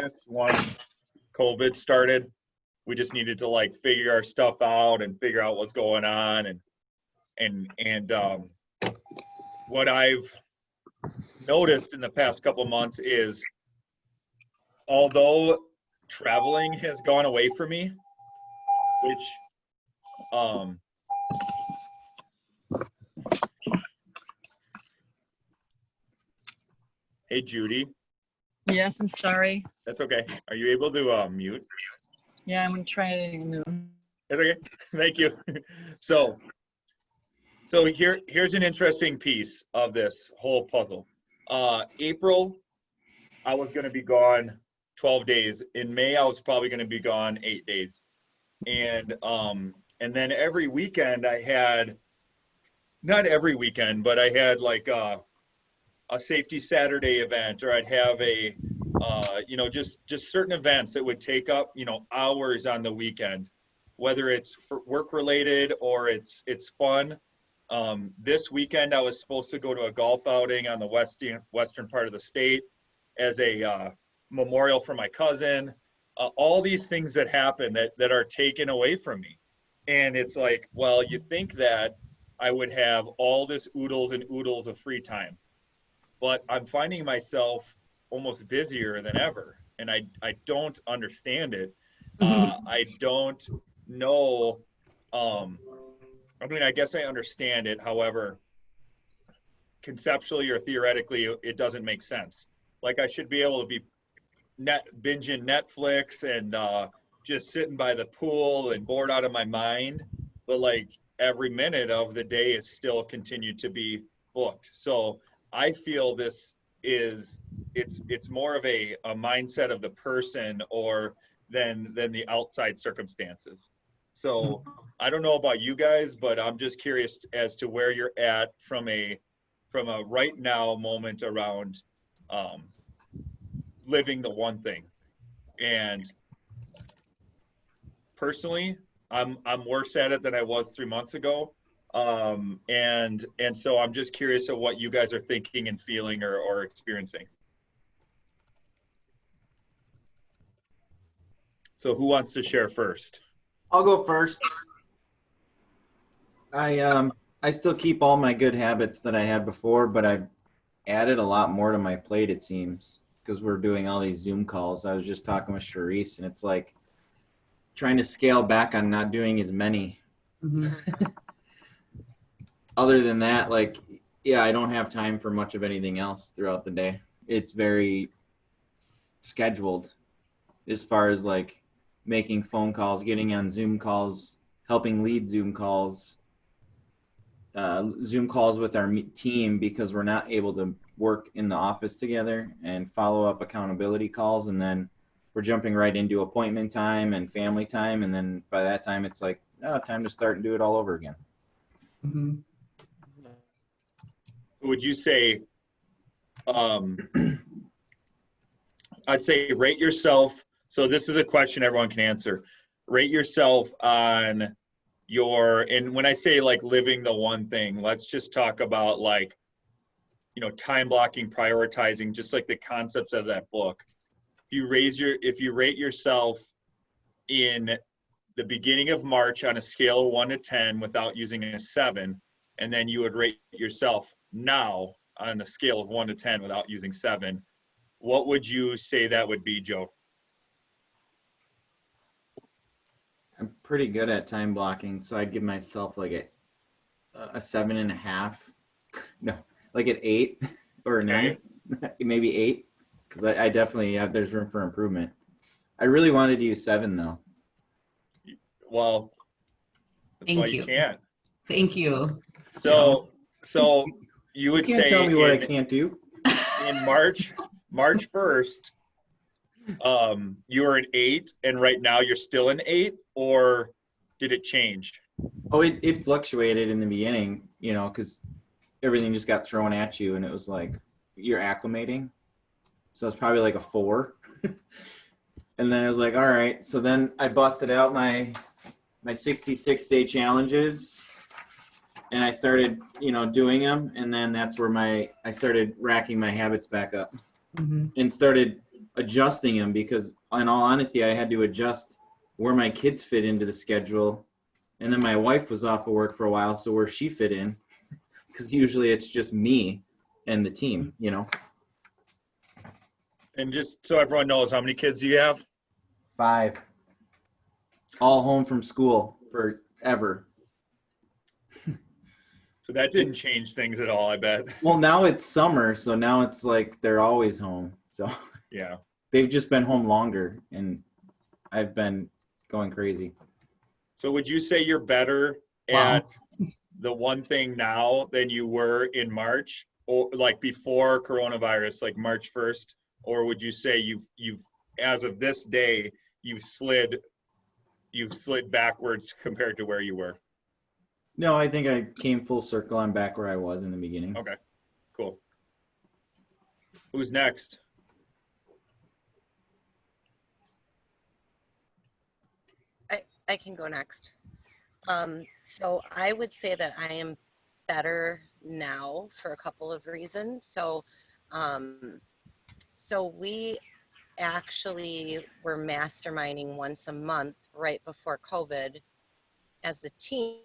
fitness when COVID started. We just needed to like figure our stuff out and figure out what's going on. And what I've noticed in the past couple of months is, although traveling has gone away from me, which hey Judy. Yes, I'm sorry. That's okay. Are you able to mute? Yeah, I'm gonna try it. That's okay. Thank you. So here's an interesting piece of this whole puzzle. April, I was going to be gone 12 days. In May, I was probably going to be gone 8 days. And then every weekend I had, not every weekend, but I had like a safety Saturday event, or I'd have a, just certain events that would take up, hours on the weekend, whether it's for work related or it's fun. This weekend, I was supposed to go to a golf outing on the western part of the state as a memorial for my cousin. All these things that happen that are taken away from me. And it's like, well, you think that I would have all this oodles and oodles of free time, but I'm finding myself almost busier than ever. And I don't understand it. I don't know. I guess I understand it. However, conceptually or theoretically, it doesn't make sense. Like I should be able to be binging Netflix and just sitting by the pool and bored out of my mind. But like every minute of the day is still continued to be booked. So I feel this is, it's more of a mindset of the person or than the outside circumstances. So I don't know about you guys, but I'm just curious as to where you're at from a right now moment around living the one thing. And personally, I'm worse at it than I was 3 months ago. And so I'm just curious of what you guys are thinking and feeling or experiencing. So who wants to share first? I'll go first. I still keep all my good habits that I had before, but I've added a lot more to my plate, it seems, because we're doing all these Zoom calls. I was just talking with Charisse, and it's like trying to scale back on not doing as many. Mm-hmm. Other than that, like, yeah, I don't have time for much of anything else throughout the day. It's very scheduled as far as like making phone calls, getting on Zoom calls, helping lead Zoom calls with our team because we're not able to work in the office together, and follow up accountability calls. And then we're jumping right into appointment time and family time. And then by that time, it's like, oh, time to start and do it all over again. Mm-hmm. Would you say, I'd say rate yourself. So this is a question everyone can answer. Rate yourself on and when I say like living the one thing, let's just talk about like, time blocking, prioritizing, just like the concepts of that book. If you rate yourself in the beginning of March on a scale of 1 to 10 without using a 7, and then you would rate yourself now on a scale of 1 to 10 without using 7, what would you say that would be, Joe? I'm pretty good at time blocking, so I'd give myself like a 7.5. No, like an 8 or a 9, maybe 8, because I definitely have. There's room for improvement. I really wanted to use 7 though. Well, that's why you can't. Thank you. So you would can't say tell me what I can't do. In March 1st. You were an 8, and right now you're still an 8, or did it change? Oh, it fluctuated in the beginning, because everything just got thrown at you, and it was like you're acclimating. So it's probably like a 4. And then I was like, all right. So then I busted out my 66-day challenges, and I started, doing them. And then that's where I started racking my habits back up, mm-hmm. and started adjusting them because, in all honesty, I had to adjust where my kids fit into the schedule. And then my wife was off of work for a while, so where she fit in, because usually it's just me and the team, you know. And just so everyone knows, how many kids do you have? 5. All home from school forever. So that didn't change things at all, I bet. Well, now it's summer, so now it's like they're always home. So Yeah. they've just been home longer, and I've been going crazy. So would you say you're better Wow. at the one thing now than you were in March, or like before coronavirus, like March 1st? Or would you say you've as of this day, you've slid backwards compared to where you were? No, I think I came full circle. I'm back where I was in the beginning. Okay, cool. Who's next? I can go next. So I would say that I am better now for a couple of reasons. So we actually were masterminding once a month right before COVID as a team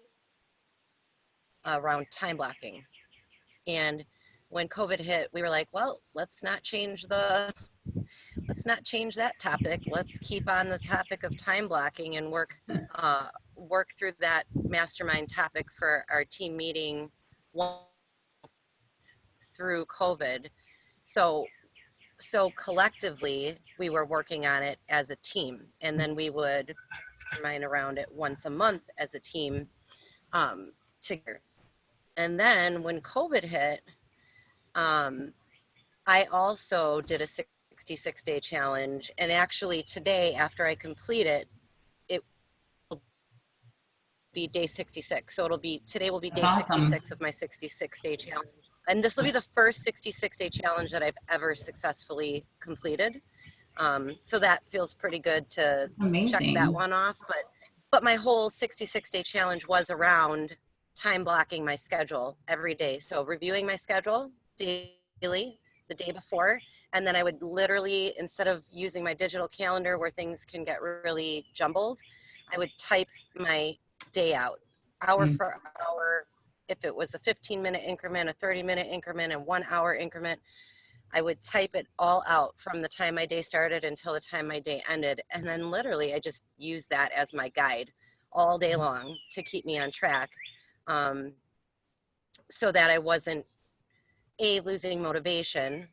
around time blocking. And when COVID hit, we were like, well, let's not change that topic. Let's keep on the topic of time blocking and work through that mastermind topic for our team meeting through COVID. So collectively, we were working on it as a team, and then we would mastermind around it once a month as a team together. And then when COVID hit, I also did a 66-day challenge, and actually today, after I complete it, it will be day 66. So today will be day That's awesome. 66 of my 66-day challenge. And this will be the first 66-day challenge that I've ever successfully completed. So that feels pretty good to check Amazing. that one off. But my whole 66-day challenge was around time blocking my schedule every day. So reviewing my schedule daily, the day before, and then I would literally, instead of using my digital calendar where things can get really jumbled, I would type my day out, hour for hour. If it was a 15-minute increment, a 30-minute increment, and 1 hour increment, I would type it all out from the time my day started until the time my day ended. And then literally I just used that as my guide all day long to keep me on track, so that I wasn't losing motivation,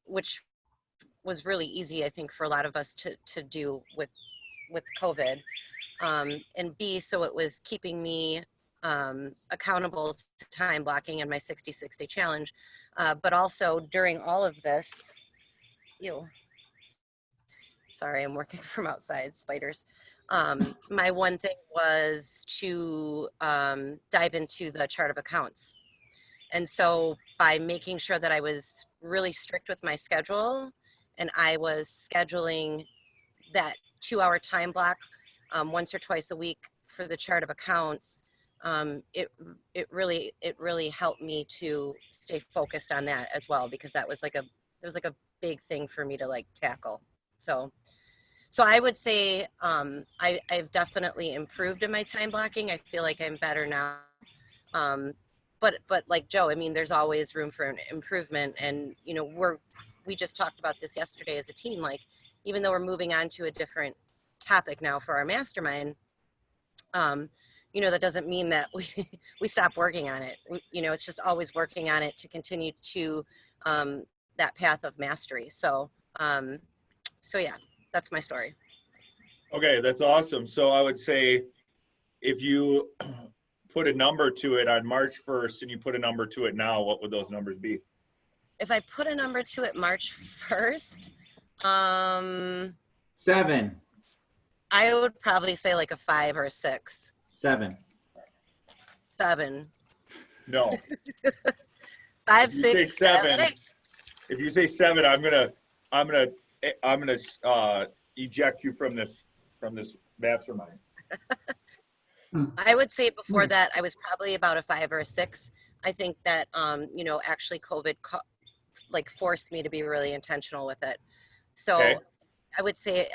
which was really easy, I think, for a lot of us to do with COVID, and B, so it was keeping me accountable to time blocking and my 66-day challenge. But also during all of this, sorry, I'm working from outside, spiders. My one thing was to dive into the chart of accounts. And so by making sure that I was really strict with my schedule, and I was scheduling that 2-hour time block once or twice a week for the chart of accounts, it really helped me to stay focused on that as well, because it was like a big thing for me to tackle. So I would say I've definitely improved in my time blocking. I feel like I'm better now. But like Joe, I mean, there's always room for improvement. And, we just talked about this yesterday as a team, even though we're moving on to a different topic now for our mastermind, that doesn't mean that we stop working on it. It's just always working on it to continue to that path of mastery. So yeah, that's my story. Okay, that's awesome. So I would say if you put a number to it on March 1st and you put a number to it now, what would those numbers be? If I put a number to it March 1st, 7. I would probably say a 5 or a 6. 7. 7. No. 5, If you say 6, 7, 7, 8. if you say 7, I'm gonna eject you from this mastermind. I would say before that, I was probably about a 5 or a 6. I think that, actually COVID forced me to be really intentional with it. Okay. So I would say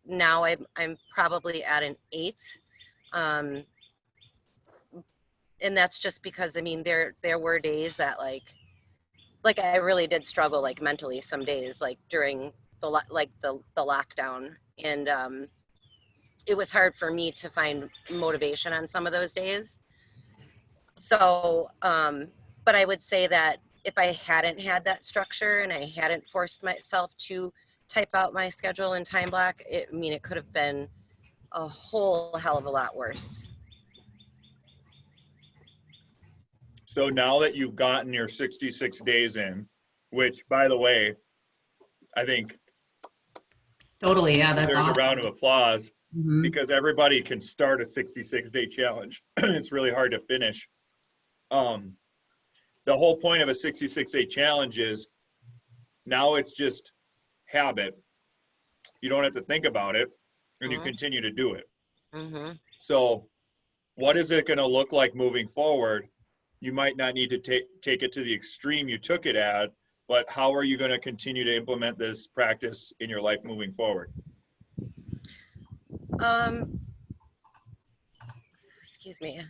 now I'm probably at an 8. Um, and that's just because, I mean, there were days that like I really did struggle like mentally some days, like during the lockdown. And it was hard for me to find motivation on some of those days. So, but I would say that if I hadn't had that structure and I hadn't forced myself to type out my schedule and time block, I mean, it could have been a whole hell of a lot worse. So now that you've gotten your 66 days in, which by the way, I think Totally. Yeah, that's there's a round awesome. of applause Mhm. because everybody can start a 66-day challenge. It's really hard to finish. The whole point of a 66-day challenge is now it's just habit. You don't have to think about it, and you Mhm. continue to do it. Mm-hmm. So what is it going to look like moving forward? You might not need to take it to the extreme you took it at, but how are you going to continue to implement this practice in your life moving forward? Excuse me.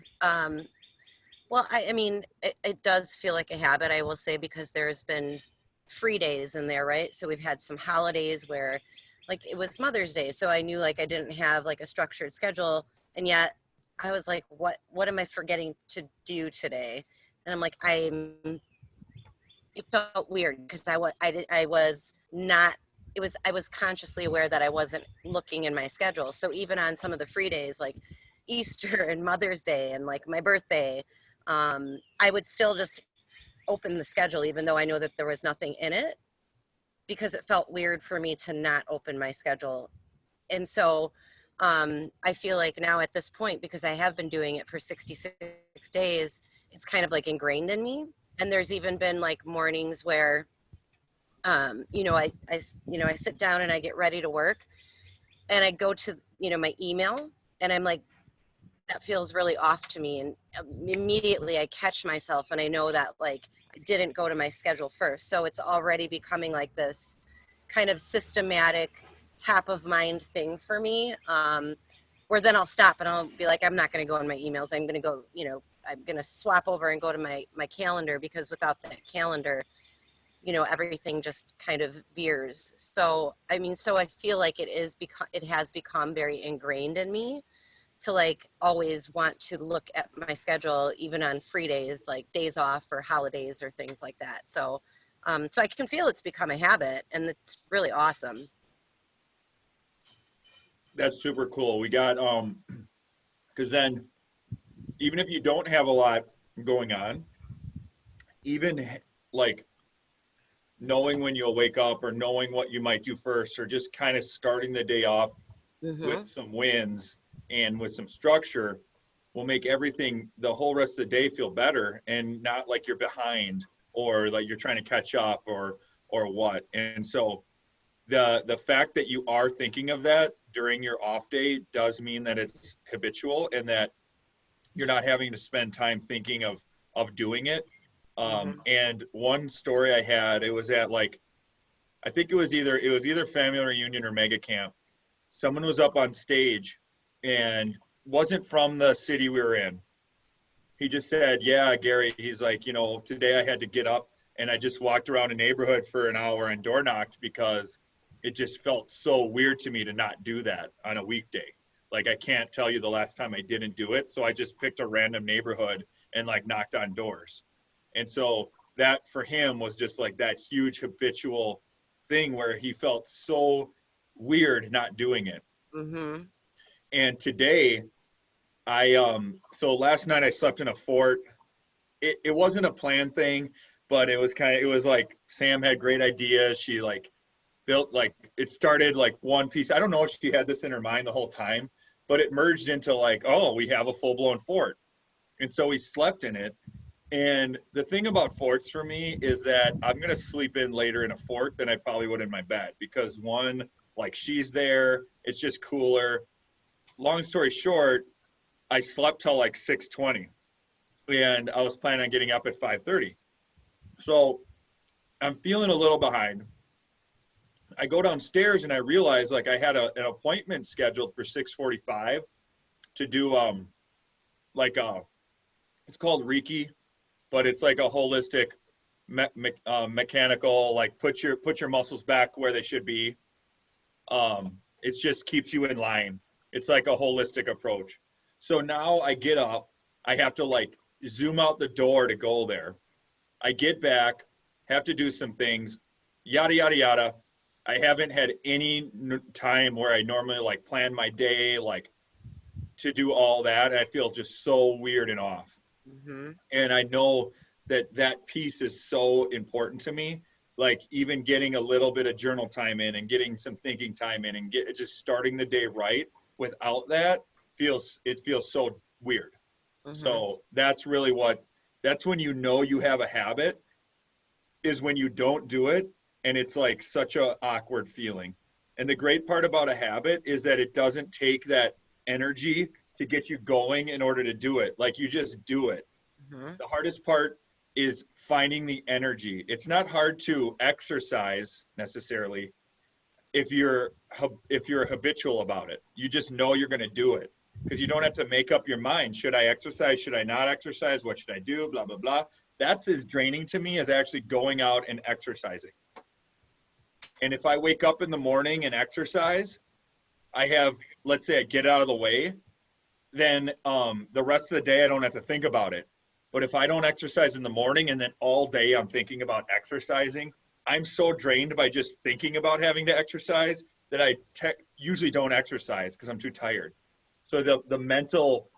Well, I mean, it does feel like a habit, I will say, because there's been free days in there, right? So we've had some holidays where, like, it was Mother's Day, so I knew like I didn't have like a structured schedule, and yet I was like, what am I forgetting to do today? And I'm like, it felt weird because I was not. I was consciously aware that I wasn't looking in my schedule. So even on some of the free days, like Easter and Mother's Day and like my birthday, I would still just open the schedule, even though I know that there was nothing in it, because it felt weird for me to not open my schedule. And so I feel like now at this point, because I have been doing it for 66 days, it's kind of like ingrained in me. And there's even been like mornings where, I sit down and I get ready to work and I go to, my email and I'm like, that feels really off to me. And immediately I catch myself and I know that like I didn't go to my schedule first. So it's already becoming like this kind of systematic top of mind thing for me, where then I'll stop and I'll be like, I'm not going to go in my emails. I'm going to go, I'm going to swap over and go to my calendar, because without that calendar, everything just kind of veers. So, I mean, so I feel like it has become very ingrained in me to like always want to look at my schedule, even on free days, like days off or holidays or things like that. So, so I can feel it's become a habit, and it's really awesome. That's super cool. We got, because then even if you don't have a lot going on, even like knowing when you'll wake up or knowing what you might do first, or just kind of starting the day off Mm-hmm. with some wins and with some structure will make everything the whole rest of the day feel better, and not like you're behind or like you're trying to catch up or what. And so the fact that you are thinking of that during your off day does mean that it's habitual and that you're not having to spend time thinking of doing it. Mm-hmm. And one story I had, it was at like, I think it was either family reunion or mega camp. Someone was up on stage and wasn't from the city we were in. He just said, yeah, Gary, he's like, today I had to get up and I just walked around a neighborhood for an hour and door knocked because it just felt so weird to me to not do that on a weekday. Like, I can't tell you the last time I didn't do it. So I just picked a random neighborhood and like knocked on doors. And so that for him was just like that huge habitual thing where he felt so weird not doing it. Mm-hmm. And today so last night I slept in a fort. It wasn't a planned thing, but it was like Sam had great ideas. She like built, like, it started like one piece. I don't know if she had this in her mind the whole time, but it merged into like, oh, we have a full-blown fort. And so we slept in it. And the thing about forts for me is that I'm going to sleep in later in a fort than I probably would in my bed, because one, like, she's there, it's just cooler. Long story short, I slept till like 6:20 and I was planning on getting up at 5:30. So I'm feeling a little behind. I go downstairs and I realize like I had an appointment scheduled for 6:45 to do it's called Reiki, but it's like a holistic mechanical, like put your muscles back where they should be. It just keeps you in line. It's like a holistic approach. So now I get up, I have to like zoom out the door to go there. I get back, have to do some things, yada, yada, yada. I haven't had any time where I normally like plan my day, like to do all that. And I feel just so weird and off. Mm-hmm. And I know that piece is so important to me. Like even getting a little bit of journal time in and getting some thinking time in and just starting the day right without that feels so weird. Mm-hmm. So that's really that's when you know you have a habit, is when you don't do it. And it's like such a awkward feeling. And the great part about a habit is that it doesn't take that energy to get you going in order to do it. Like you just do it. Mm-hmm. The hardest part is finding the energy. It's not hard to exercise necessarily if you're habitual about it. You just know you're going to do it because you don't have to make up your mind. Should I exercise? Should I not exercise? What should I do? Blah, blah, blah. That's as draining to me as actually going out and exercising. And if I wake up in the morning and exercise, let's say I get out of the way, then the rest of the day I don't have to think about it. But if I don't exercise in the morning and then all day I'm thinking about exercising, I'm so drained by just thinking about having to exercise that I usually don't exercise because I'm too tired. So the mental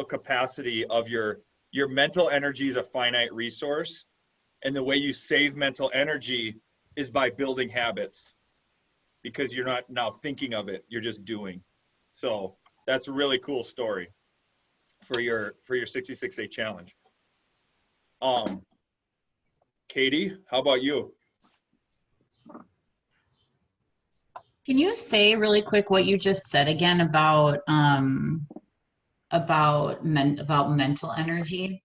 capacity of your mental energy is a finite resource. And the way you save mental energy is by building habits, because you're not now thinking of it, you're just doing. So that's a really cool story for your 66-day challenge. Katie, how about you? Can you say really quick what you just said again about mental energy?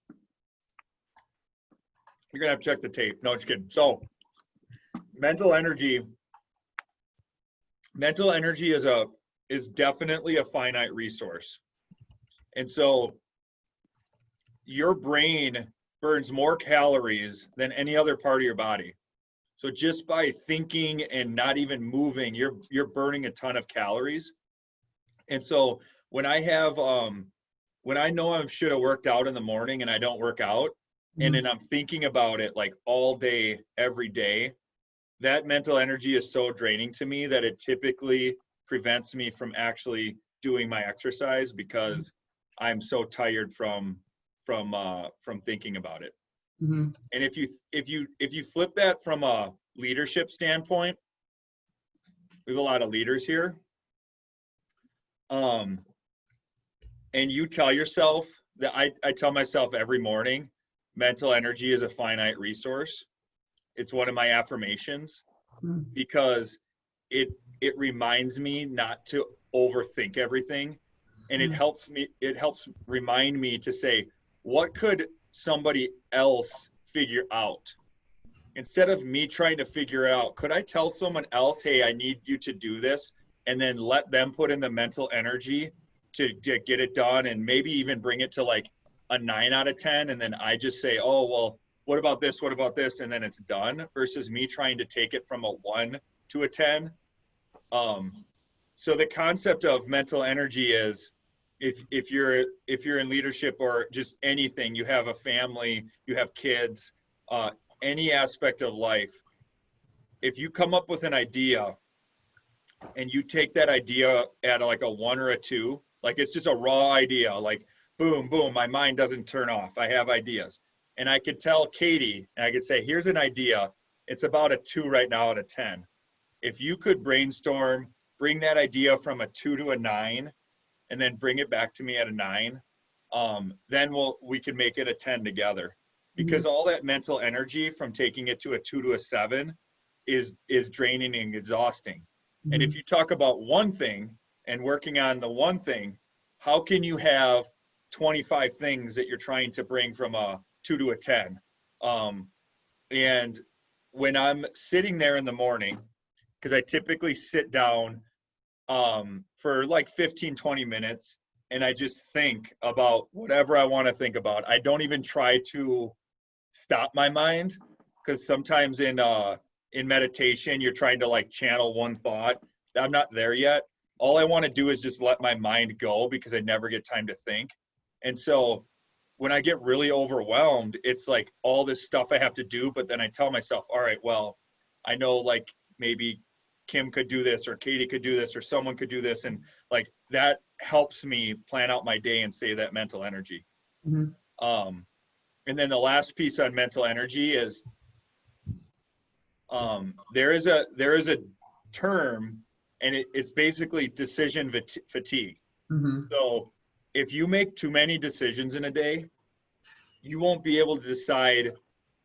You're gonna have to check the tape. No, just kidding. So mental energy is definitely a finite resource. And so your brain burns more calories than any other part of your body. So just by thinking and not even moving, you're burning a ton of calories. And so when I know I should have worked out in the morning and I don't work out, and then I'm thinking about it like all day, every day, that mental energy is so draining to me that it typically prevents me from actually doing my exercise because I'm so tired from thinking about it. Mm-hmm. And if you flip that from a leadership standpoint, we have a lot of leaders here. And you tell yourself that I tell myself every morning, mental energy is a finite resource. It's one of my affirmations because it reminds me not to overthink everything. And it helps remind me to say, what could somebody else figure out? Instead of me trying to figure out, could I tell someone else, hey, I need you to do this, and then let them put in the mental energy to get it done, and maybe even bring it to like a 9 out of 10, and then I just say, oh, well, what about this, and then it's done, versus me trying to take it from a 1 to a 10. So the concept of mental energy is, if you're in leadership or just anything, you have a family, you have kids, any aspect of life, if you come up with an idea and you take that idea at like a 1 or a 2, like it's just a raw idea, like boom, boom, my mind doesn't turn off. I have ideas. And I could tell Katie, and I could say, here's an idea. It's about a 2 right now out of 10. If you could brainstorm, bring that idea from a 2 to a 9, and then bring it back to me at a 9, then we can make it a 10 together. Because all that mental energy from taking it to a 2 to a 7 is draining and exhausting. And if you talk about one thing and working on the one thing, how can you have 25 things that you're trying to bring from a 2 to a 10? And when I'm sitting there in the morning because I typically sit down for like 15, 20 minutes, and I just think about whatever I want to think about. I don't even try to stop my mind, because sometimes in meditation, you're trying to like channel one thought. I'm not there yet. All I want to do is just let my mind go, because I never get time to think. And so when I get really overwhelmed, it's like all this stuff I have to do, but then I tell myself, all right, well, I know like maybe Kim could do this, or Katie could do this, or someone could do this. And like that helps me plan out my day and save that mental energy. Mm-hmm. And then the last piece on mental energy is there is a term, and it's basically decision fatigue. Mm-hmm. So if you make too many decisions in a day, you won't be able to decide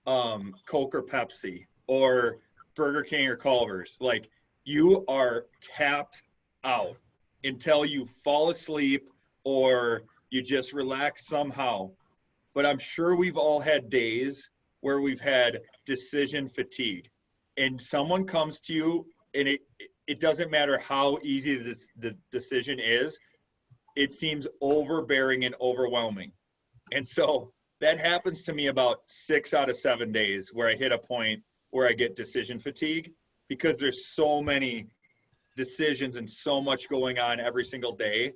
Coke or Pepsi or Burger King or Culver's. Like, you are tapped out until you fall asleep or you just relax somehow. But I'm sure we've all had days where we've had decision fatigue, and someone comes to you, and it doesn't matter how easy the decision is, it seems overbearing and overwhelming. And so that happens to me about 6 out of 7 days, where I hit a point where I get decision fatigue, because there's so many decisions and so much going on every single day.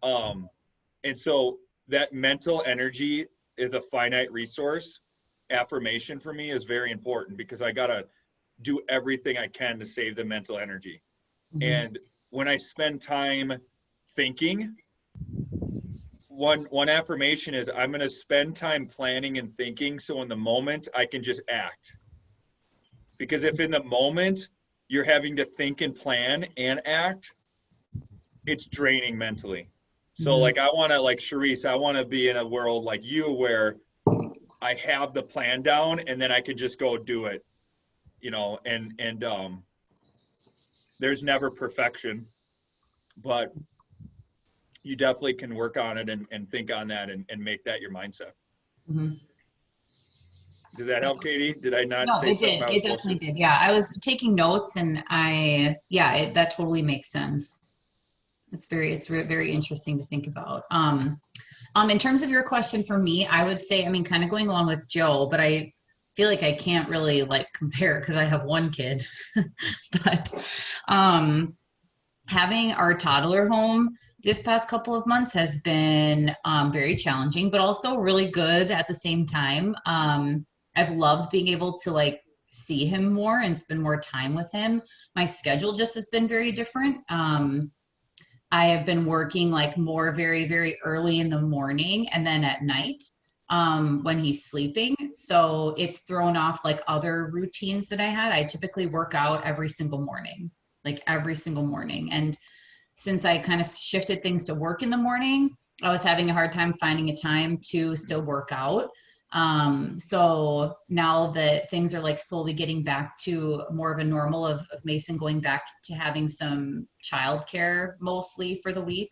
And so that mental energy is a finite resource. Affirmation for me is very important, because I got to do everything I can to save the mental energy. Mm-hmm. And when I spend time thinking, one affirmation is, I'm going to spend time planning and thinking, so in the moment I can just act. Because if in the moment you're having to think and plan and act, it's draining mentally. So Mm-hmm. like, I want to, like Charisse, I want to be in a world like you, where I have the plan down and then I can just go do it, you know, and there's never perfection, but you definitely can work on it and think on that and make that your mindset. Mm-hmm. Does that help, Katie? Did I not No, say it something did. I was It supposed definitely to? did. Yeah, I was taking notes, and that totally makes sense. It's very interesting to think about. In terms of your question for me, I would say, I mean, kind of going along with Joe, but I feel like I can't really like compare because I have one kid. But having our toddler home this past couple of months has been very challenging, but also really good at the same time. I've loved being able to like see him more and spend more time with him. My schedule just has been very different. I have been working like more very, very early in the morning and then at night when he's sleeping. So it's thrown off like other routines that I had. I typically work out every single morning. And since I kind of shifted things to work in the morning, I was having a hard time finding a time to still work out. So now that things are like slowly getting back to more of a normal of Mason going back to having some childcare mostly for the week,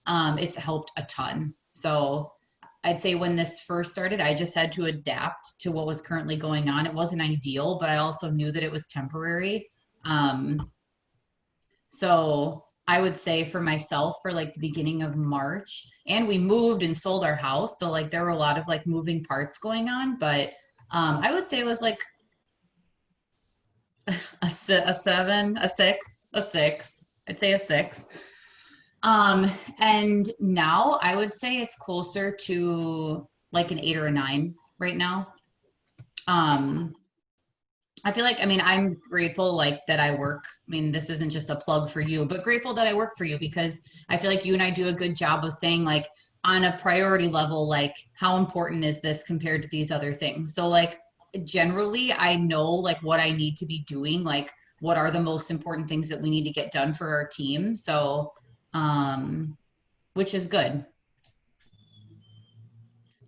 it's helped a ton. So I'd say when this first started, I just had to adapt to what was currently going on. It wasn't ideal, but I also knew that it was temporary. So I would say for myself, for like the beginning of March, and we moved and sold our house. So like there were a lot of like moving parts going on, but I would say it was like a 7, a 6, a 6. I'd say a 6. And now I would say it's closer to like an 8 or a 9 right now. I feel like, I mean, I'm grateful like that I work. I mean, this isn't just a plug for you, but grateful that I work for you, because I feel like you and I do a good job of saying like on a priority level, like how important is this compared to these other things? So like generally I know like what I need to be doing, like what are the most important things that we need to get done for our team. So, which is good.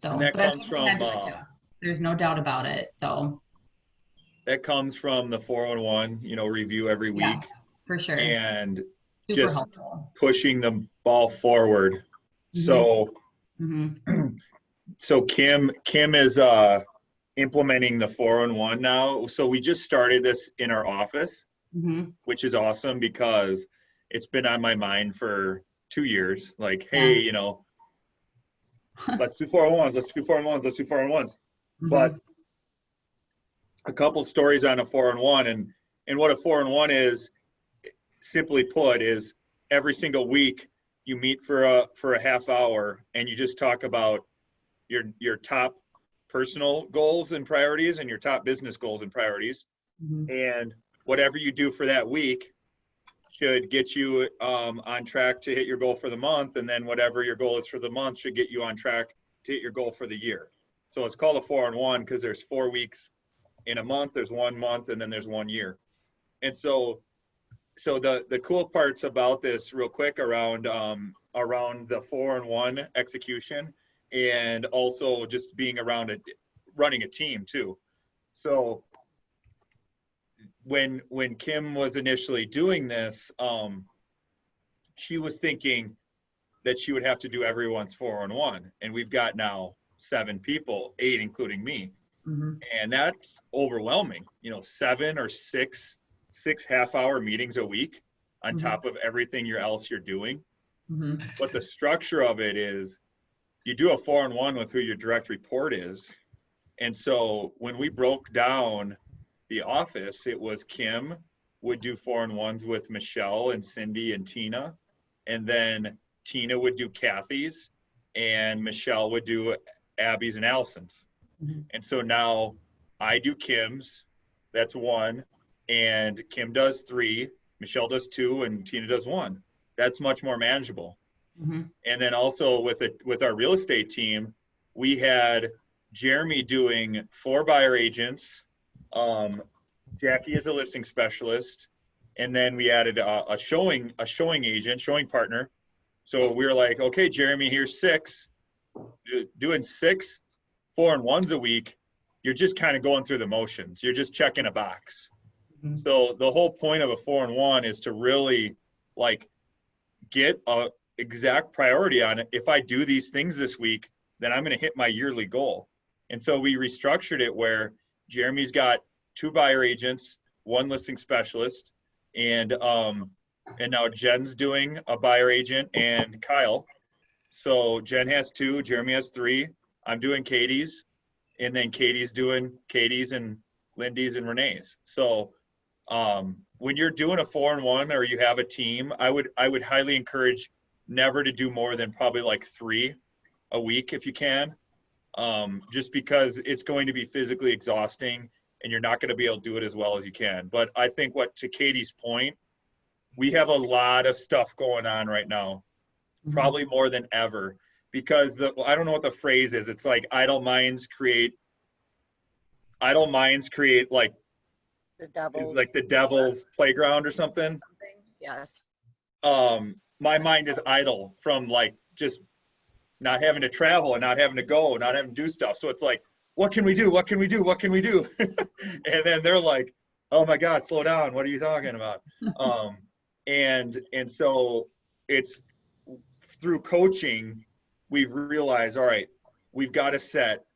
So, And that but I've comes definitely had from to adjust. There's no doubt about it. So that comes from the 411, you know, review every week. yeah, for sure. And Super just helpful. pushing the ball forward. Mhm. So Mm-hmm. so Kim is implementing the 411 now. So we just started this in our office. Mhm. which is awesome because it's been on my mind for 2 years. Like, hey, Yeah. you know, let's do 4-on-1s, let's do 4-on-1s, let's do 4-on-1s. But Mhm. a couple stories on a 4-on-1, and what a 4-on-1 is, simply put, is every single week you meet for a half hour and you just talk about your top personal goals and priorities and your top business goals and priorities. Mhm. And whatever you do for that week should get you on track to hit your goal for the month. And then whatever your goal is for the month should get you on track to hit your goal for the year. So it's called a 4-on-1 because there's 4 weeks in a month, there's 1 month, and then there's 1 year. And so the cool parts about this real quick around the 4-on-1 execution, and also just being around running a team too. So when Kim was initially doing this, she was thinking that she would have to do everyone's 4-on-1, and we've got now 7 people, 8 including me, Mhm. and that's overwhelming. You know, 7 or 6 half-hour meetings a week on Mhm. top of everything else you're doing. Mhm. But the structure of it is you do a 4-on-1 with who your direct report is. And so when we broke down the office, it was Kim would do 4-on-1s with Michelle and Cindy and Tina. And then Tina would do Kathy's, and Michelle would do Abby's and Allison's. Mhm. And so now I do Kim's, that's 1, and Kim does 3, Michelle does 2, and Tina does 1. That's much more manageable. Mhm. And then also with our real estate team, we had Jeremy doing 4 buyer agents, Jackie is a listing specialist, and then we added a showing agent, showing partner. So we were like, okay, Jeremy, here's 6. Doing 6 4-on-1s a week, you're just kind of going through the motions. You're just checking a box. Mhm. So the whole point of a 4-on-1 is to really like get a exact priority on it. If I do these things this week, then I'm going to hit my yearly goal. And so we restructured it where Jeremy's got 2 buyer agents, 1 listing specialist, and now Jen's doing a buyer agent and Kyle. So Jen has 2, Jeremy has 3. I'm doing Katie's, and then Katie's doing Katie's and Lindy's and Renee's. So when you're doing a 4-on-1 or you have a team, I would highly encourage never to do more than probably like 3 a week if you can, just because it's going to be physically exhausting and you're not going to be able to do it as well as you can. But I think to Katie's point, we have a lot of stuff going on right now, Mhm. probably more than ever, because I don't know what the phrase is. It's like idle minds create like the devil's playground or something. Yes. My mind is idle from like just not having to travel and not having to go, not having to do stuff. So it's like, what can we do? What can we do? What can we do? And then they're like, oh my God, slow down. What are you talking about? And so it's through coaching, we've realized, all right, we've got to set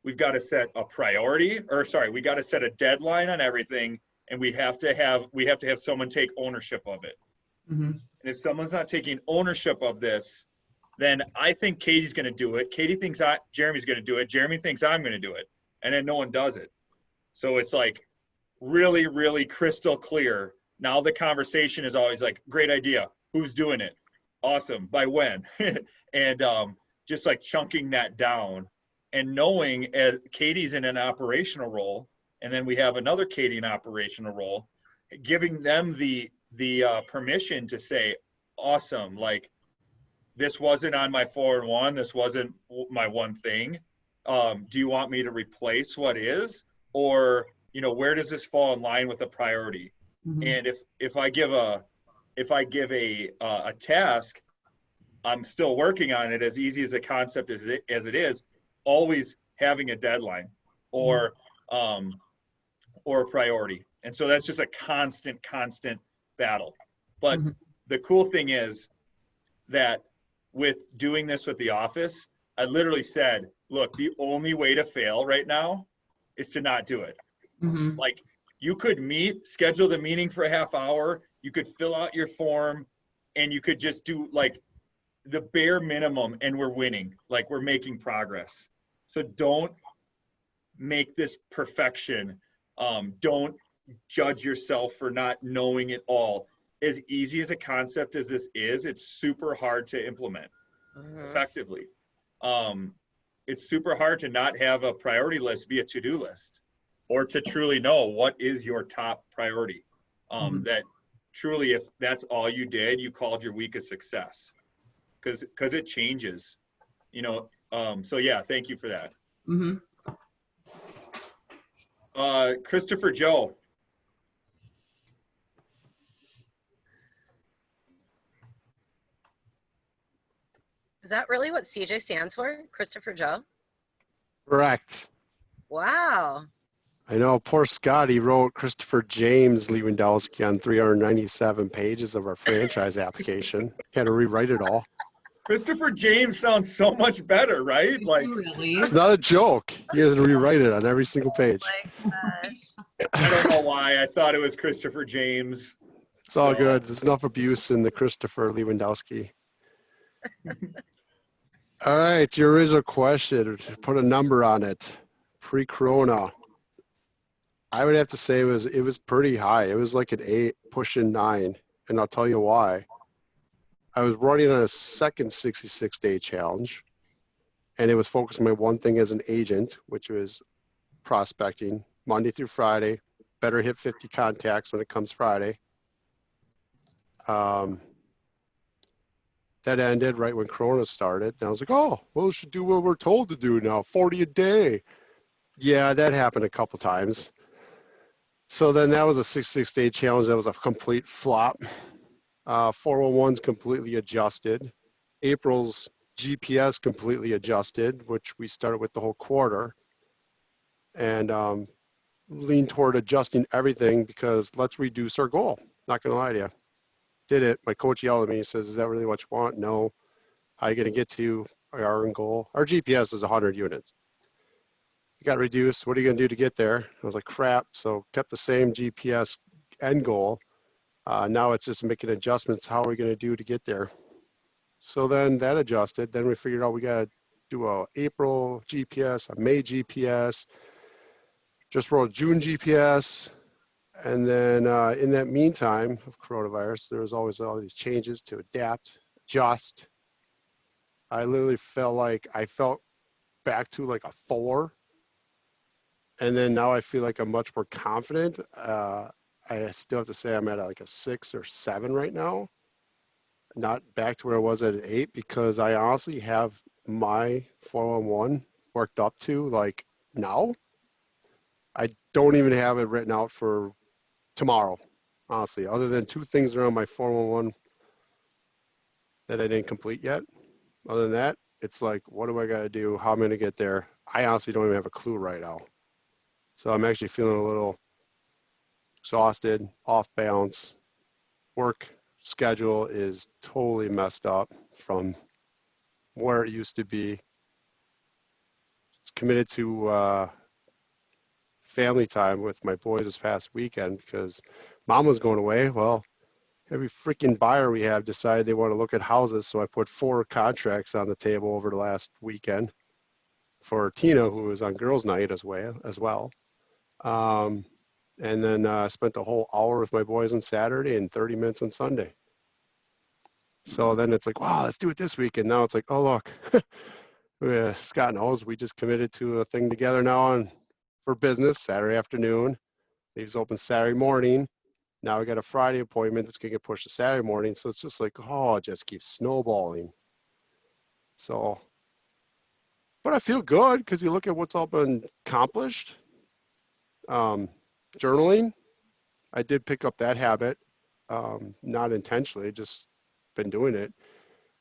a priority, or sorry, we got to set a deadline on everything, and we have to have someone take ownership of it. Mhm. And if someone's not taking ownership of this, then I think Katie's going to do it. Katie thinks Jeremy's going to do it. Jeremy thinks I'm going to do it, and then no one does it. So it's like really, really crystal clear. Now the conversation is always like, great idea. Who's doing it? Awesome. By when? And just like chunking that down and knowing Katie's in an operational role, and then we have another Katie in operational role, giving them the permission to say, awesome, like this wasn't on my 4-on-1, this wasn't my one thing. Do you want me to replace what is, or where does this fall in line with a priority? Mhm. And if I give a task, I'm still working on it, as easy as a concept as it is, always having a deadline or a priority. And so that's just a constant battle. But Mhm. the cool thing is that with doing this with the office, I literally said, look, the only way to fail right now is to not do it. Mhm. Like You could schedule the meeting for a half hour. You could fill out your form, and you could just do like the bare minimum, and we're winning. Like, we're making progress. So don't make this perfection. Don't judge yourself for not knowing it all. As easy as a concept as this is, it's super hard to implement effectively. It's super hard to not have a priority list be a to-do list, or to truly know what is your top priority. That truly, if that's all you did, you called your week a success, because it changes, you know. So yeah, thank you for that. Christopher Joe. Is that really what CJ stands for? Christopher Joe? Correct. Wow. I know, poor Scott, he wrote Christopher James Lewandowski on 397 pages of our franchise application. Had to rewrite it all. Christopher James sounds so much better, right? Like, Really? It's not a joke. He has to rewrite it on every single page. I don't know why. I thought it was Christopher James. It's all good. There's enough abuse in the Christopher Lewandowski. All right, your original question, put a number on it. Pre-Corona, I would have to say it was pretty high. It was like an 8, pushing 9, and I'll tell you why. I was running on a second 66-day challenge, and it was focused on my one thing as an agent, which was prospecting Monday through Friday. Better hit 50 contacts when it comes Friday. That ended right when Corona started. And I was like, oh, well, we should do what we're told to do now, 40 a day. Yeah, that happened a couple times. So then that was a 66-day challenge. That was a complete flop. 401's completely adjusted. April's GPS completely adjusted, which we started with the whole quarter. And leaned toward adjusting everything because let's reduce our goal. Not going to lie to you. Did it. My coach yelled at me. He says, is that really what you want? No. How are you going to get to our end goal? Our GPS is 100 units. You got reduced. What are you going to do to get there? I was like, crap. So kept the same GPS end goal. Now it's just making adjustments. How are we going to do to get there? So then that adjusted. Then we figured out we got to do a April GPS, a May GPS, just wrote June GPS. And then in that meantime of coronavirus, there was always all these changes to adapt, adjust. I literally felt back to like a 4. And then now I feel like I'm much more confident. I still have to say I'm at like a 6 or 7 right now. Not back to where I was at an 8, because I honestly have my 411 worked up to like now. I don't even have it written out for tomorrow, honestly, other than 2 things around my 411 that I didn't complete yet. Other than that, it's like, what do I got to do? How am I going to get there? I honestly don't even have a clue right now. So I'm actually feeling a little exhausted, off balance. Work schedule is totally messed up from where it used to be. It's committed to family time with my boys this past weekend because mom was going away. Well, every freaking buyer we have decided they want to look at houses. So I put 4 contracts on the table over the last weekend for Tina, who was on girls' night as well. And then I spent a whole hour with my boys on Saturday and 30 minutes on Sunday. So then it's like, wow, let's do it this week. And now it's like, oh, look, Scott knows we just committed to a thing together now for business Saturday afternoon. Leaves open Saturday morning. Now we got a Friday appointment that's going to get pushed to Saturday morning. So it's just like, oh, it just keeps snowballing. So, but I feel good because you look at what's all been accomplished. Journaling, I did pick up that habit, not intentionally, just been doing it.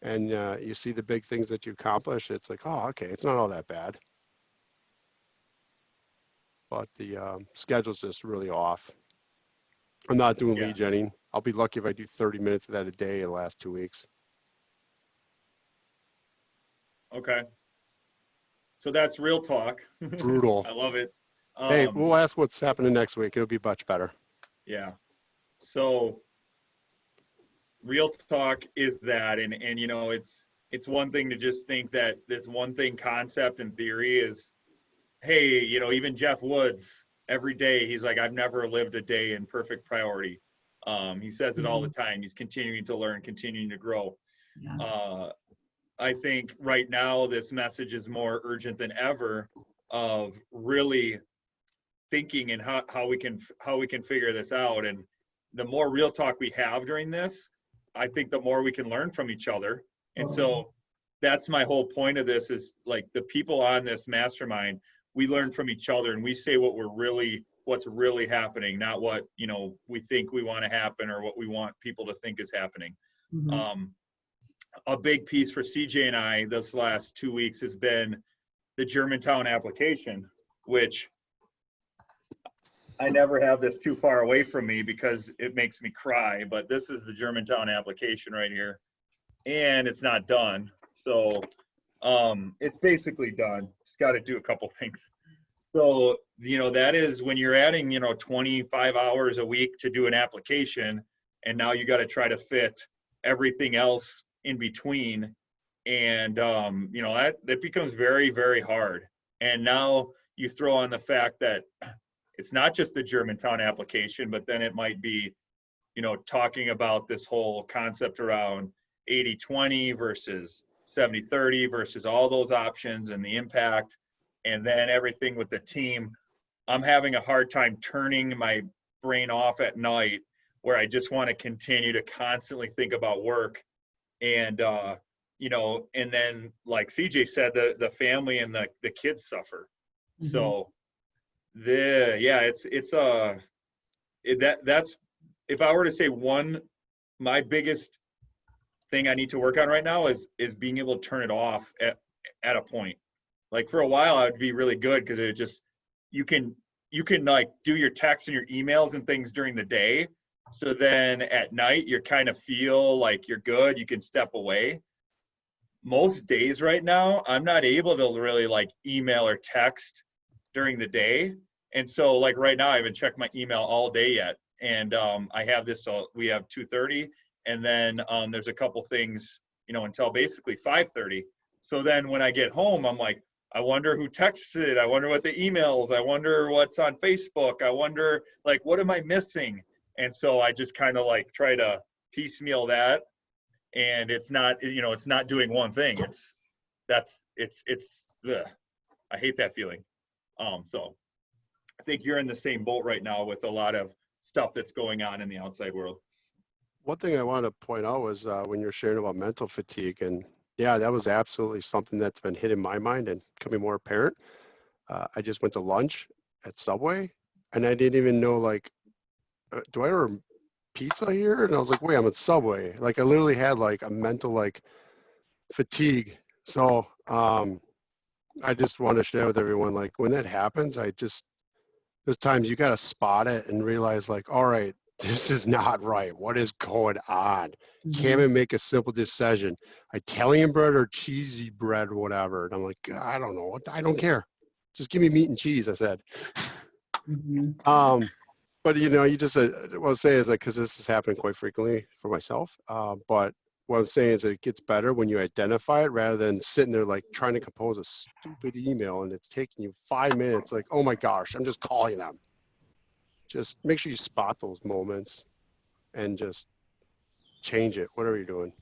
And you see the big things that you accomplish. It's like, oh, okay, it's not all that bad. But the schedule's just really off. I'm not doing lead genning. I'll be lucky if I do 30 minutes of that a day in the last 2 weeks. Okay. So that's real talk. Brutal. I love it. Hey, we'll ask what's happening next week. It'll be much better. Yeah. So real talk is that, and you know, it's one thing to just think that this one thing concept and theory is, hey, you know, even Jeff Woods, every day, he's like, I've never lived a day in perfect priority. He says it all the time. He's continuing to learn, continuing to grow. Yeah. I think right now this message is more urgent than ever of really thinking and how we can figure this out. And the more real talk we have during this, I think the more we can learn from each other. And so that's my whole point of this is like the people on this mastermind, we learn from each other and we say what's really happening, not what, you know, we think we want to happen or what we want people to think is happening. A big piece for CJ and I this last 2 weeks has been the Germantown application, which I never have this too far away from me because it makes me cry, but this is the Germantown application right here, and it's not done. So it's basically done. Just got to do a couple things. So, you know, that is when you're adding, you know, 25 hours a week to do an application, and now you got to try to fit everything else in between. And, you know, that becomes very, very hard. And now you throw on the fact that it's not just the Germantown application, but then it might be, you know, talking about this whole concept around 80-20 versus 70-30 versus all those options and the impact, and then everything with the team. I'm having a hard time turning my brain off at night where I just want to continue to constantly think about work. And, you know, and then like CJ said, the family and the kids suffer. So that's if I were to say my biggest thing I need to work on right now is being able to turn it off at a point. Like for a while I'd be really good because it just, you can like do your text and your emails and things during the day. So then at night you kind of feel like you're good. You can step away. Most days right now, I'm not able to really like email or text during the day. And so like right now I haven't checked my email all day yet. And I have this, we have 2:30 and then there's a couple things, you know, until basically 5:30. So then when I get home, I'm like, I wonder who texted. I wonder what the emails, I wonder what's on Facebook. I wonder like, what am I missing? And so I just kind of like try to piecemeal that. And it's not, you know, it's not doing one thing. Ugh. I hate that feeling. So I think you're in the same boat right now with a lot of stuff that's going on in the outside world. One thing I wanted to point out was when you're sharing about mental fatigue, and yeah, that was absolutely something that's been hitting my mind and becoming more apparent. I just went to lunch at Subway and I didn't even know like, do I order pizza here? And I was like, wait, I'm at Subway. Like I literally had like a mental like fatigue. So I just want to share with everyone, like when that happens, there's times you got to spot it and realize like, all right, this is not right. What is going on? Can't even make a simple decision. Italian bread or cheesy bread, whatever. And I'm like, I don't know. I don't care. Just give me meat and cheese, I said. But you know, you just what I'm saying is like, because this is happening quite frequently for myself. But what I'm saying is it gets better when you identify it rather than sitting there like trying to compose a stupid email and it's taking you 5 minutes. Like, oh my gosh, I'm just calling them. Just make sure you spot those moments and just change it, whatever you're doing.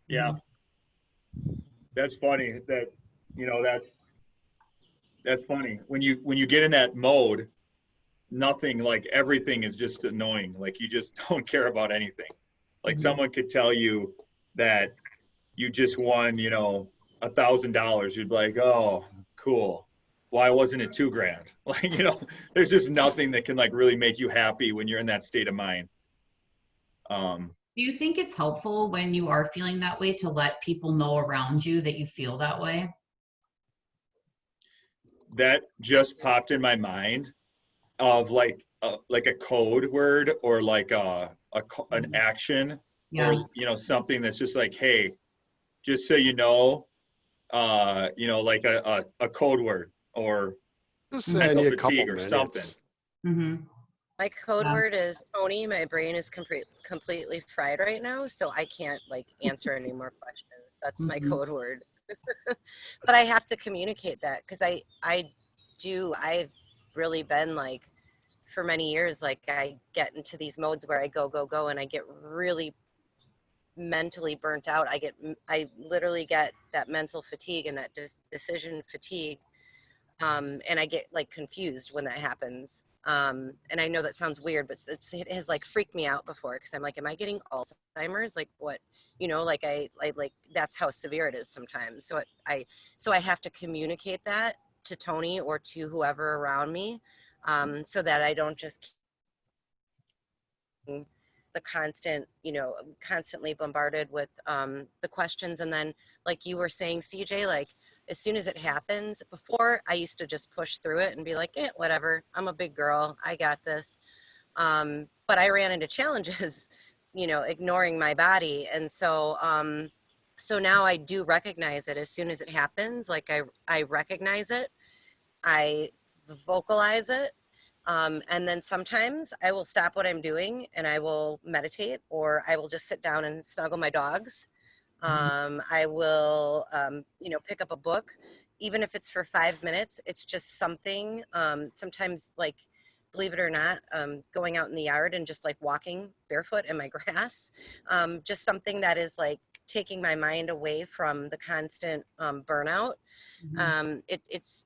Yeah. That's funny that, you know, that's funny. When you get in that mode, nothing, like everything is just annoying. Like you just don't care about anything. Like someone could tell you that you just won, you know, $1,000. You'd be like, oh, cool. Why wasn't it $2,000? Like, you know, there's just nothing that can like really make you happy when you're in that state of mind. Do you think it's helpful when you are feeling that way to let people know around you that you feel that way? That just popped in my mind of like a code word or like an action or, you know, something that's just like, hey, just so you know, like a code word or Just say I mental need a couple fatigue or minutes. something. Mm-hmm. My code Yeah. word is Tony. My brain is completely fried right now, so I can't like answer any more questions. That's my Mhm. code word. But I have to communicate that because I've really been like for many years, like I get into these modes where I go, and I get really mentally burnt out. I literally get that mental fatigue and that decision fatigue. And I get like confused when that happens. And I know that sounds weird, but it has like freaked me out before because I'm like, am I getting Alzheimer's? Like what, like I like that's how severe it is sometimes. So I have to communicate that to Tony or to whoever around me, so that I don't just keep the constantly bombarded with the questions. And then like you were saying, CJ, like as soon as it happens, before I used to just push through it and be like, whatever, I'm a big girl, I got this. But I ran into challenges, ignoring my body. And so so now I do recognize it as soon as it happens. Like I recognize it, I vocalize it. And then sometimes I will stop what I'm doing and I will meditate, or I will just sit down and snuggle my dogs. I will, pick up a book, even if it's for 5 minutes. It's just something. Sometimes, like, believe it or not, going out in the yard and just like walking barefoot in my grass, just something that is like taking my mind away from the constant burnout. It's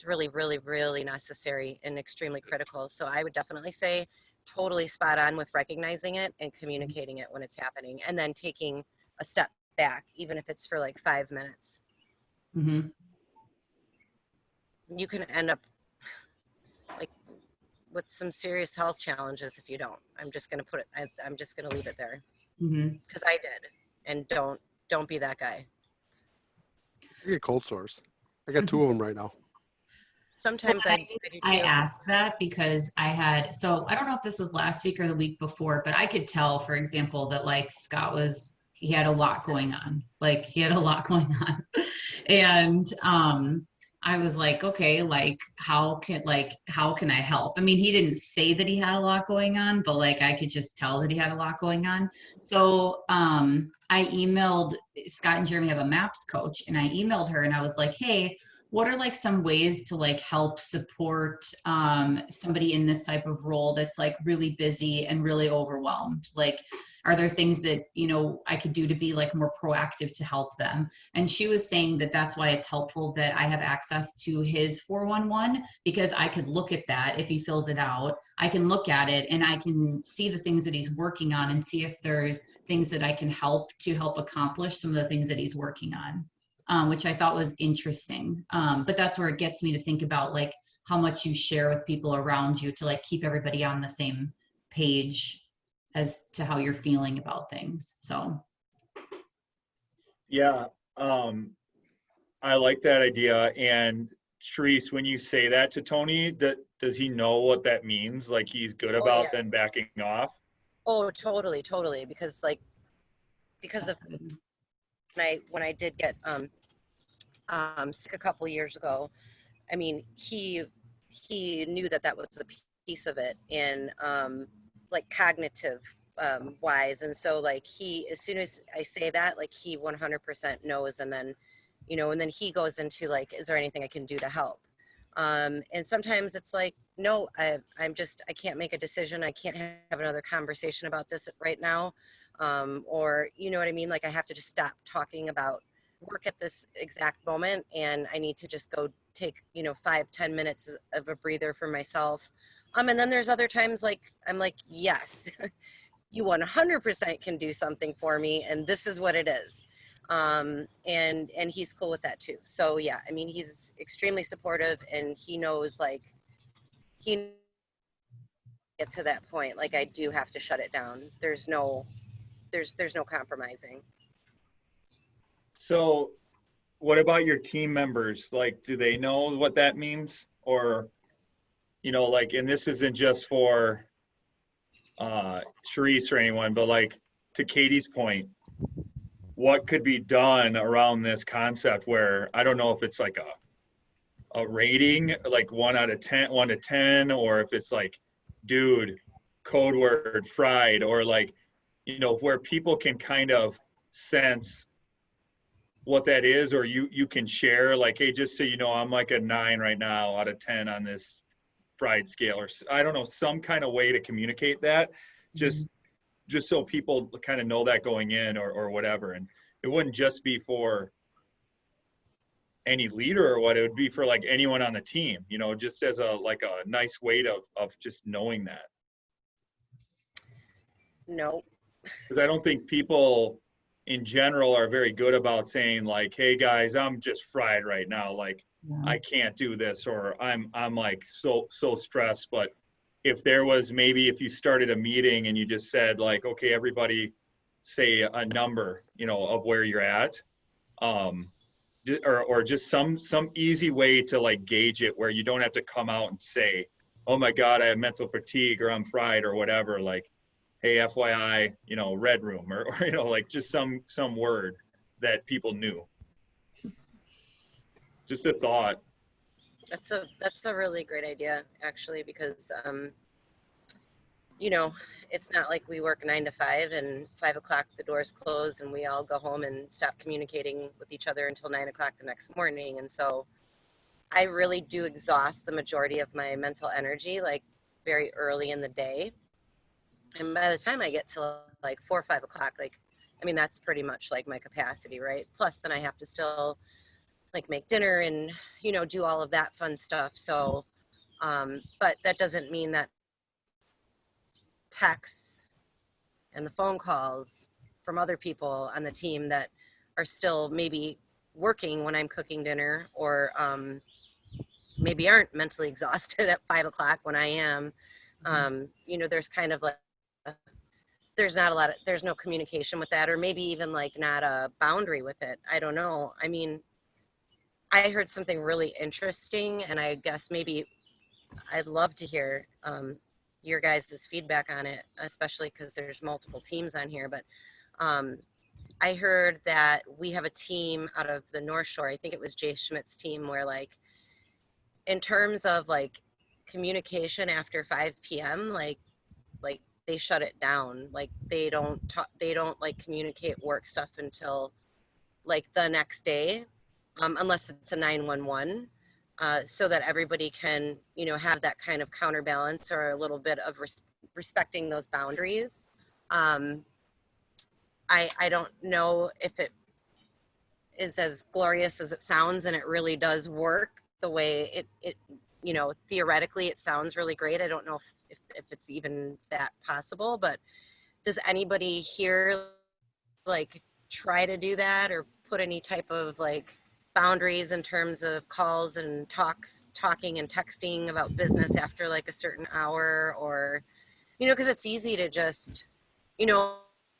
really, really, really necessary and extremely critical. So I would definitely say totally spot on with recognizing it and communicating it when it's happening, and then taking a step back, even if it's for like 5 minutes. Mm-hmm. You can end up like with some serious health challenges if you don't. I'm just going to put it, I'm just going to leave it there Mm-hmm. because I did. And don't be that guy. I get cold sores. I got 2 of them right now. Sometimes Well, I do I too. asked that because I don't know if this was last week or the week before, but I could tell, for example, that like Scott he had a lot going on. Like he had a lot going on. And I was like, okay, like how can I help? I mean, he didn't say that he had a lot going on, but like I could just tell that he had a lot going on. So I emailed Scott and Jeremy have a MAPS coach, and I emailed her and I was like, hey, what are like some ways to like help support somebody in this type of role that's like really busy and really overwhelmed? Like, are there things that, I could do to be like more proactive to help them? And she was saying that that's why it's helpful that I have access to his 411, because I could look at that. If he fills it out, I can look at it and I can see the things that he's working on and see if there's things that I can help accomplish some of the things that he's working on. Which I thought was interesting. But that's where it gets me to think about like how much you share with people around you to like keep everybody on the same page as to how you're feeling about things. So. Yeah. I like that idea. And Sharice, when you say that to Tony, does he know what that means? Like he's good about then backing off? Oh, totally. Because of when I did get sick a couple of years ago, I mean, he knew that was a piece of it in like cognitive wise. And so like as soon as I say that, like he 100% knows. And then, and then he goes into like, is there anything I can do to help? And sometimes it's like, no, I can't make a decision. I can't have another conversation about this right now. Or, you know what I mean? Like I have to just stop talking about work at this exact moment. And I need to just go take, 5-10 minutes of a breather for myself. And then there's other times like, I'm like, yes, you 100% can do something for me. And this is what it is. And he's cool with that too. So yeah, I mean, he's extremely supportive and he knows like, he gets to that point. Like I do have to shut it down. There's no compromising. So what about your team members? Like, do they know what that means? Or, like, and this isn't just for Sharice or anyone, but like to Katie's point, what could be done around this concept where I don't know if it's like a rating, like 1 out of 10, 1 to 10, or if it's like, dude, code word fried, or like, where people can kind of sense what that is, or you can share like, hey, just so you know, I'm like a 9 right now out of 10 on this fried scale, or I don't know, some kind of way to communicate that, just so people kind of know that going in, or whatever. And it wouldn't just be for any leader or what, it would be for like anyone on the team, just as a nice way of just knowing that. No. Because I don't think people in general are very good about saying like, hey guys, I'm just fried right now, like I can't do this, or I'm like so stressed. But if there was, maybe if you started a meeting and you just said like, okay, everybody say a number, of where you're at, or just some easy way to like gauge it, where you don't have to come out and say, oh my God, I have mental fatigue, or I'm fried, or whatever, like, hey, FYI, red room, or like just some word that people knew. Just a thought. That's a really great idea, actually, because it's not like we work 9 to 5 and 5 o'clock the doors close and we all go home and stop communicating with each other until 9 o'clock the next morning. And so I really do exhaust the majority of my mental energy like very early in the day. And by the time I get to like 4 or 5 o'clock, that's pretty much like my capacity, right? Plus then I have to still like make dinner and, do all of that fun stuff. So, but that doesn't mean that texts and the phone calls from other people on the team that are still maybe working when I'm cooking dinner, or maybe aren't mentally exhausted at 5 o'clock when I am. There's kind of like, there's no communication with that, or maybe even like not a boundary with it. I don't know. I mean, I heard something really interesting, and I guess maybe I'd love to hear your guys' feedback on it, especially because there's multiple teams on here. But I heard that we have a team out of the North Shore. I think it was Jay Schmidt's team, where like, in terms of like communication after 5 p.m., like they shut it down. Like they don't like communicate work stuff until like the next day, unless it's a 911. So that everybody can, have that kind of counterbalance, or a little bit of respecting those boundaries. I don't know if it is as glorious as it sounds, and it really does work the way it theoretically it sounds really great. I don't know if it's even that possible, but does anybody here like try to do that, or put any type of like boundaries in terms of calls and talking and texting about business after like a certain hour? Or because it's easy to just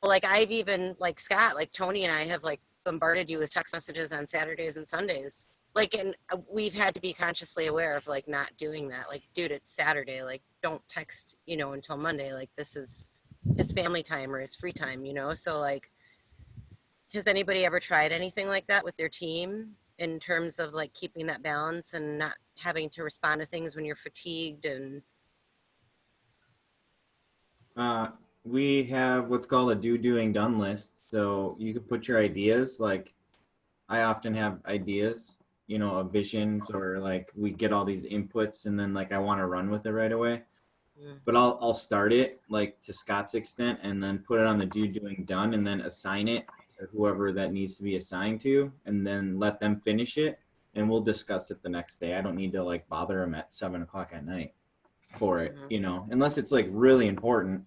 like I've even like Scott, like Tony and I have like bombarded you with text messages on Saturdays and Sundays, like, and we've had to be consciously aware of like not doing that. Like, dude, it's Saturday, like don't text until Monday, like this is his family time or his free time, so like, has anybody ever tried anything like that with their team in terms of like keeping that balance and not having to respond to things when you're fatigued? And we have what's called a doing, done list. So you could put your ideas, like I often have ideas, of visions, or like we get all these inputs and then like I want to run with it right away. But I'll start it like to Scott's extent, and then put it on the doing, done, and then assign it to whoever that needs to be assigned to, and then let them finish it, and we'll discuss it the next day. I don't need to like bother them at 7 o'clock at night for it, unless it's like really important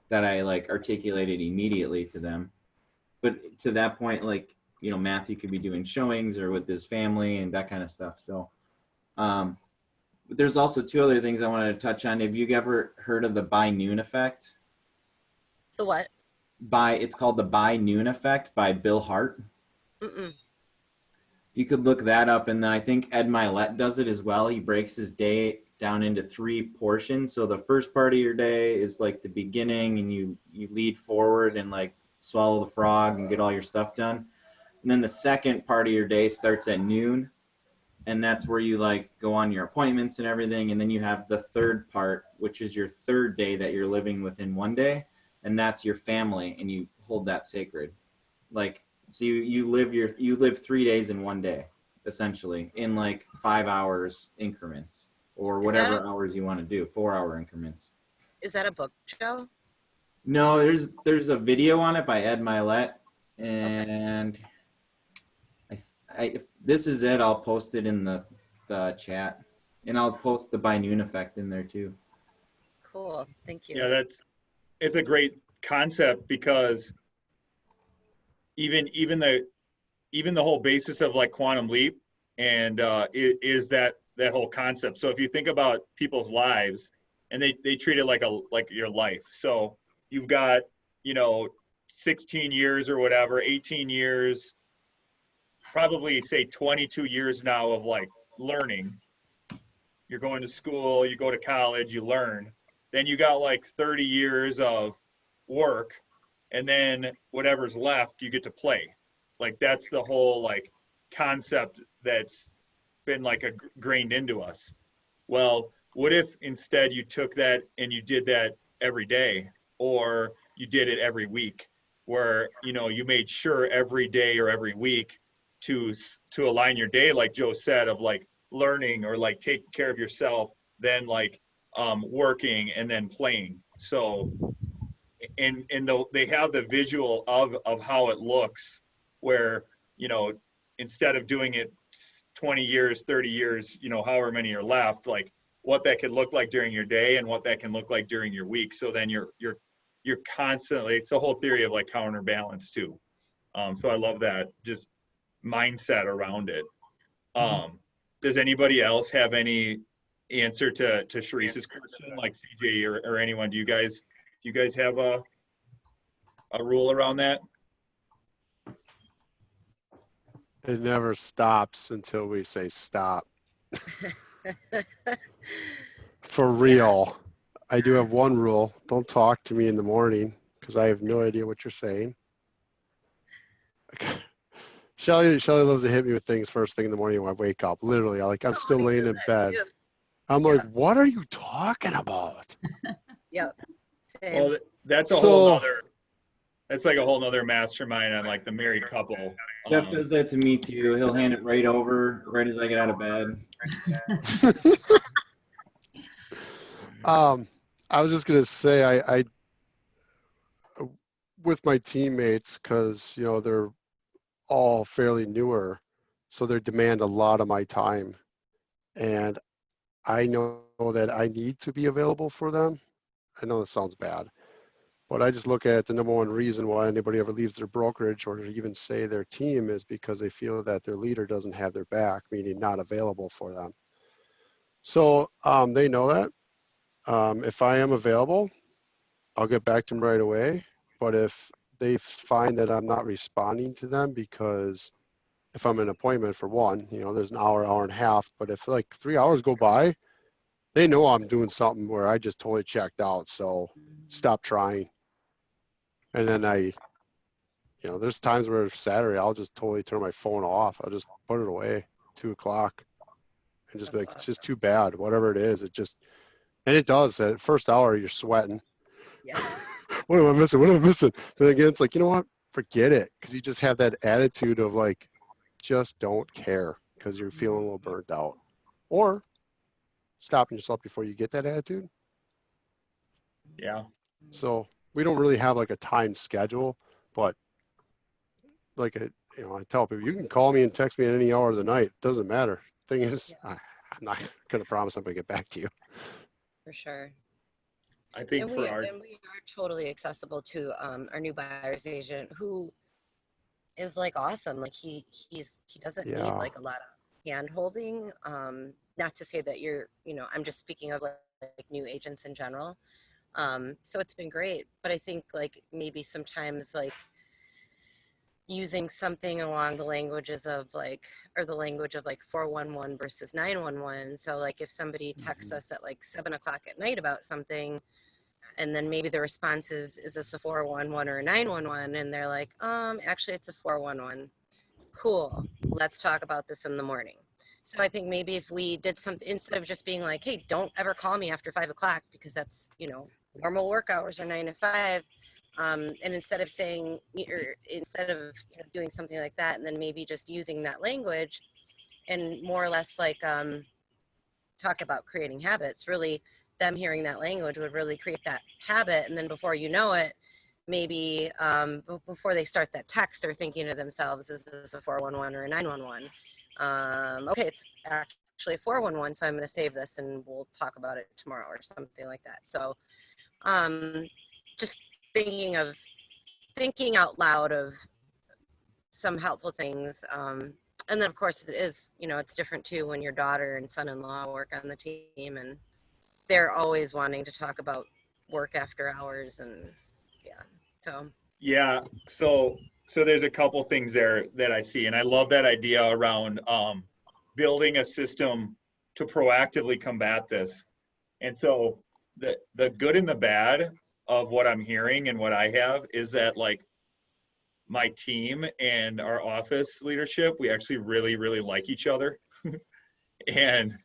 that I like articulate it immediately to them. But to that point, like, Matthew could be doing showings or with his family and that kind of stuff. So, but there's also 2 other things I wanted to touch on. Have you ever heard of the by noon effect? the what? It's called the by noon effect by Bill Hart. You could look that up, and then I think Ed Milet does it as well. He breaks his day down into 3 portions. So the first part of your day is like the beginning, and you lead forward and like swallow the frog and get all your stuff done. And then the second part of your day starts at noon, and that's where you like go on your appointments and everything. And then you have the third part, which is your third day that you're living within one day, and that's your family, and you hold that sacred. Like, so you live 3 days in one day, essentially, in like 5 hours increments or whatever hours you want to do, 4 hour increments. Is that a book show? No, there's a video on it by Ed Milet, and if this is it, I'll post it in the chat, and I'll post the by noon effect in there too. Cool. Thank you. Yeah, it's a great concept, because even the whole basis of like quantum leap and is that whole concept. So if you think about people's lives, and they treat it like your life. So you've got, 16 years or whatever, 18 years, probably say 22 years now of like learning. You're going to school, you go to college, you learn. Then you got like 30 years of work, and then whatever's left, you get to play. Like that's the whole like concept that's been like grained into us. Well, what if instead you took that and you did that every day, or you did it every week, where you made sure every day or every week to align your day, like Joe said, of like learning or like taking care of yourself, then like working and then playing. So they have the visual of how it looks, where instead of doing it 20 years, 30 years, however many are left, like what that could look like during your day and what that can look like during your week. So then you're constantly, it's the whole theory of like counterbalance too. So I love that just mindset around it. Does anybody else have any answer to Sharice's question, like CJ or anyone? Do you guys have a rule around that? It never stops until we say stop. For real. I do have one rule. Don't talk to me in the morning, because I have no idea what you're saying. Shelly loves to hit me with things first thing in the morning when I wake up. Literally, I'm still laying in bed. I'm like, what are you talking about? Yep. Same. Well, that's a whole other. That's like a whole nother mastermind on like the married couple. Jeff does that to me too. He'll hand it right over right as I get out of bed. I was just gonna say I with my teammates, because they're all fairly newer, so they demand a lot of my time, and I know that I need to be available for them. I know this sounds bad, but I just look at the number one reason why anybody ever leaves their brokerage or even say their team is because they feel that their leader doesn't have their back, meaning not available for them. So they know that. If I am available, I'll get back to them right away. But if they find that I'm not responding to them, because if I'm in an appointment for one, there's an hour and a half, but if like 3 hours go by, they know I'm doing something where I just totally checked out. So stop trying. And then there's times where Saturday, I'll just totally turn my phone off. I'll just put it away 2 o'clock and just be like, it's just too bad, whatever it is. And it does. At first hour, you're sweating. Yeah. What am I missing? What am I missing? Then again, it's like, you know what? Forget it. Because you just have that attitude of like, just don't care because you're feeling a little burnt out. Or stopping yourself before you get that attitude. Yeah. So we don't really have like a time schedule, but like I tell people, you can call me and text me at any hour of the night. It doesn't matter. Thing is, I'm not going to promise I'm going to get back to you. For sure. I think and we are totally accessible to our new buyer's agent, who is like awesome. Like he doesn't need like a lot of hand holding. Not to say that I'm just speaking of like new agents in general. So it's been great, but I think like maybe sometimes like using something along the languages of like, or the language of like 411 versus 911. So like if somebody texts us at like 7 o'clock at night about something, and then maybe the response is this a 411 or a 911? And they're like, actually it's a 411. Cool. Let's talk about this in the morning. So I think maybe if we did something, instead of just being like, hey, don't ever call me after 5 o'clock, because that's, normal work hours are 9 to 5. And instead of saying, or instead of doing something like that, and then maybe just using that language and more or less like talk about creating habits, really them hearing that language would really create that habit. And then before you know it, maybe before they start that text, they're thinking to themselves, is this a 411 or a 911? Okay, it's actually a 411, so I'm going to save this and we'll talk about it tomorrow or something like that. So just thinking out loud of some helpful things. And then of course it is, it's different too when your daughter and son-in-law work on the team and they're always wanting to talk about work after hours and so. Yeah. So there's a couple things there that I see, and I love that idea around building a system to proactively combat this. And so the good and the bad of what I'm hearing and what I have is that like my team and our office leadership, we actually really, really like each other. And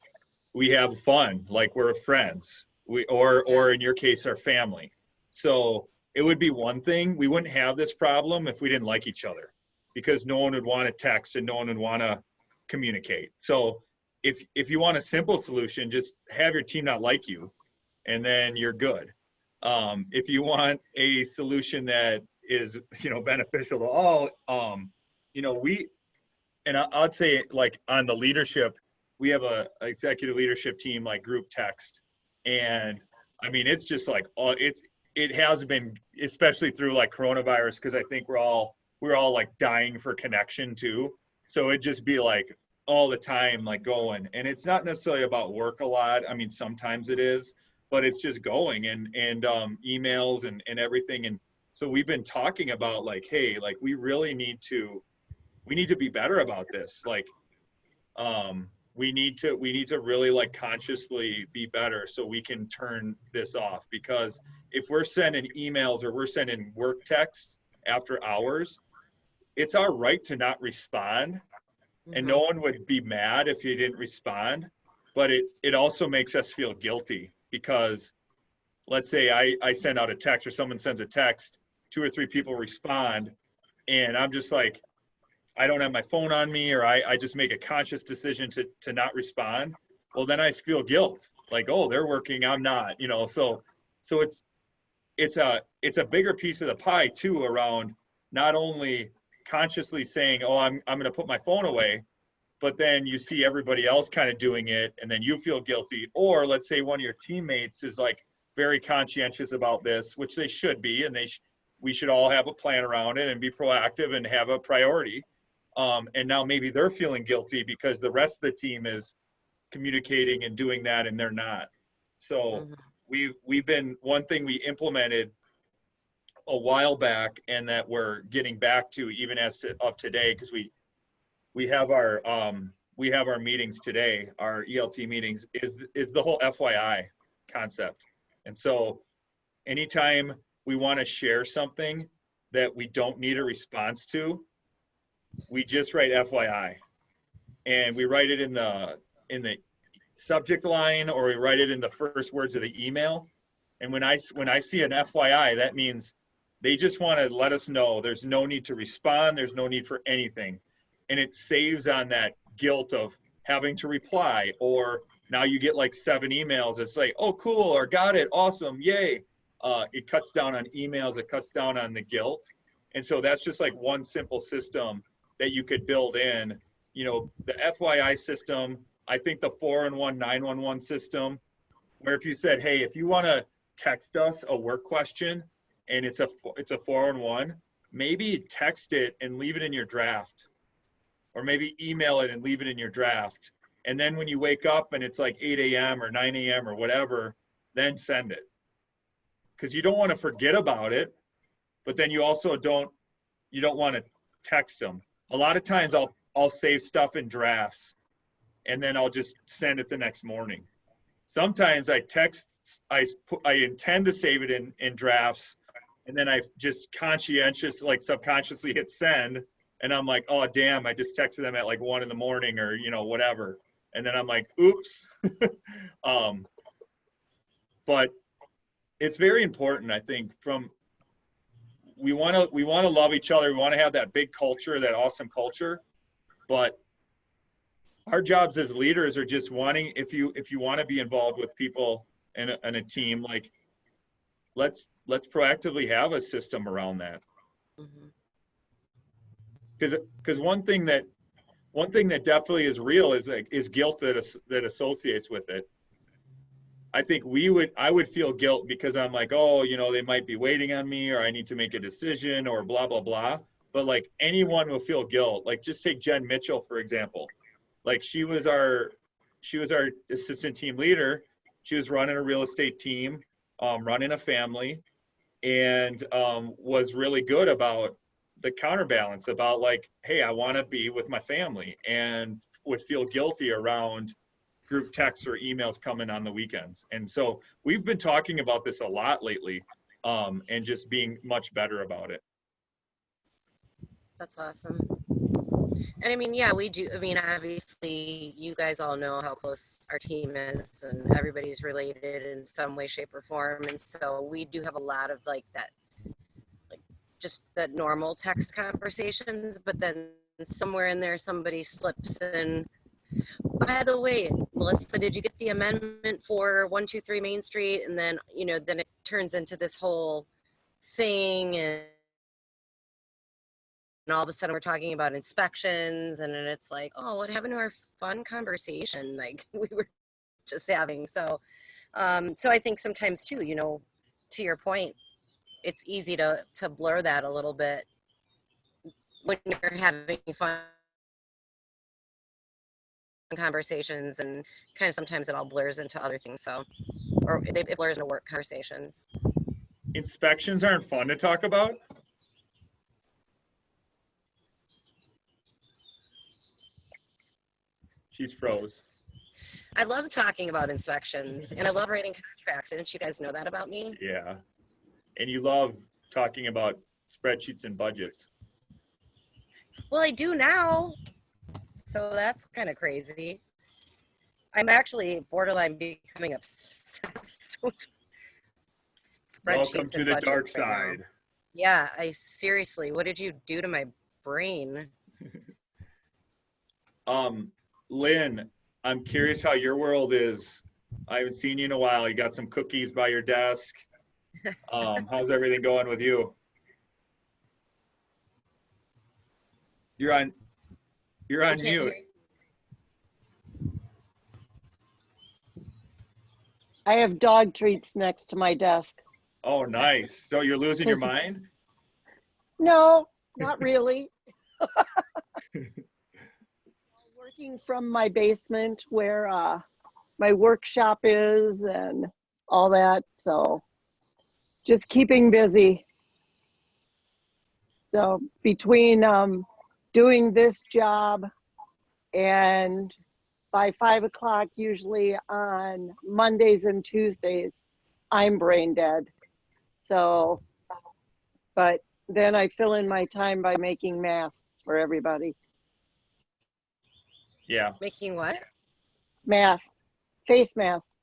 we have fun, like we're friends. Or in your case, our family. So it would be one thing. We wouldn't have this problem if we didn't like each other, because no one would want to text and no one would want to communicate. So if you want a simple solution, just have your team not like you, and then you're good. If you want a solution that is beneficial to all, I'd say like on the leadership, we have a executive leadership team like group text, and I mean it's just like it has been, especially through like coronavirus, because I think we're all like dying for connection too. So it'd just be like all the time like going, and it's not necessarily about work a lot. I mean sometimes it is, but it's just going and emails and everything. And so we've been talking about like, hey, like we need to be better about this. Like we need to really like consciously be better so we can turn this off, because if we're sending emails or we're sending work texts after hours, it's our right to not respond. And no one would be mad if you didn't respond, but it also makes us feel guilty, because let's say I send out a text or someone sends a text, 2 or 3 people respond, and I'm just like, I don't have my phone on me, or I just make a conscious decision to not respond. Well, then I feel guilt, like, oh, they're working, I'm not, so it's a bigger piece of the pie too, around not only consciously saying, oh, I'm going to put my phone away, but then you see everybody else kind of doing it and then you feel guilty. Or let's say one of your teammates is like very conscientious about this, which they should be, and we should all have a plan around it and be proactive and have a priority. And now maybe they're feeling guilty because the rest of the team is communicating and doing that and they're not. So we've been, one thing we implemented a while back and that we're getting back to even as of today, because we have our meetings today, our ELT meetings, is the whole FYI concept. And so anytime we want to share something that we don't need a response to, we just write FYI, and we write it in the subject line, or we write it in the first words of the email. And when I see an FYI, that means they just want to let us know there's no need to respond, there's no need for anything. And it saves on that guilt of having to reply, or now you get like 7 emails. It's like, oh, cool, or got it, awesome, yay. It cuts down on emails, it cuts down on the guilt. And so that's just like one simple system that you could build in, the FYI system. I think the 411 911 system, where if you said, hey, if you want to text us a work question and it's a 411, maybe text it and leave it in your draft, or maybe email it and leave it in your draft. And then when you wake up and it's like 8 a.m. or 9 a.m. or whatever, then send it. Because you don't want to forget about it, but then you also don't want to text them. A lot of times I'll save stuff in drafts and then I'll just send it the next morning. Sometimes I intend to save it in drafts, and then I just subconsciously hit send, and I'm like, oh damn, I just texted them at like 1 a.m, or whatever. And then I'm like, oops. But it's very important, I think, we want to love each other. We want to have that big culture, that awesome culture. But our jobs as leaders are just wanting, if you want to be involved with people in a team, like let's proactively have a system around that. Because one thing that definitely is real is guilt that associates with it. I think I would feel guilt because I'm like, oh, they might be waiting on me, or I need to make a decision, or blah, blah, blah. But like anyone will feel guilt. Like just take Jen Mitchell, for example. Like she was our assistant team leader. She was running a real estate team, running a family, and was really good about the counterbalance about like, hey, I want to be with my family, and would feel guilty around group texts or emails coming on the weekends. And so we've been talking about this a lot lately, and just being much better about it. That's awesome. And I mean, yeah, we do. I mean, obviously, you guys all know how close our team is, and everybody's related in some way, shape, or form. And so we do have a lot of like that, like just the normal text conversations. But then somewhere in there, somebody slips in, by the way, Melissa, did you get the amendment for 123 Main Street? And then, then it turns into this whole thing, and all of a sudden we're talking about inspections, and then it's like, oh, what happened to our fun conversation like we were just having? So so I think sometimes too, to your point, it's easy to blur that a little bit when you're having fun conversations, and kind of sometimes it all blurs into other things. So, or it blurs into work conversations. Inspections aren't fun to talk about. She's froze. I love talking about inspections, and I love writing contracts. Didn't you guys know that about me? Yeah. And you love talking about spreadsheets and budgets. Well, I do now. So that's kind of crazy. I'm actually borderline becoming obsessed with spreadsheets. Welcome to the dark side. Yeah, seriously, what did you do to my brain? Lynn, I'm curious how your world is. I haven't seen you in a while. You got some cookies by your desk. How's everything going with you? You're on mute. I have dog treats next to my desk. Oh, nice. So you're losing your mind? No, not really. Working from my basement where my workshop is and all that. So just keeping busy. So between doing this job and by 5 o'clock, usually on Mondays and Tuesdays, I'm brain dead. So, but then I fill in my time by making masks for everybody. Yeah. Making what? Masks, face masks.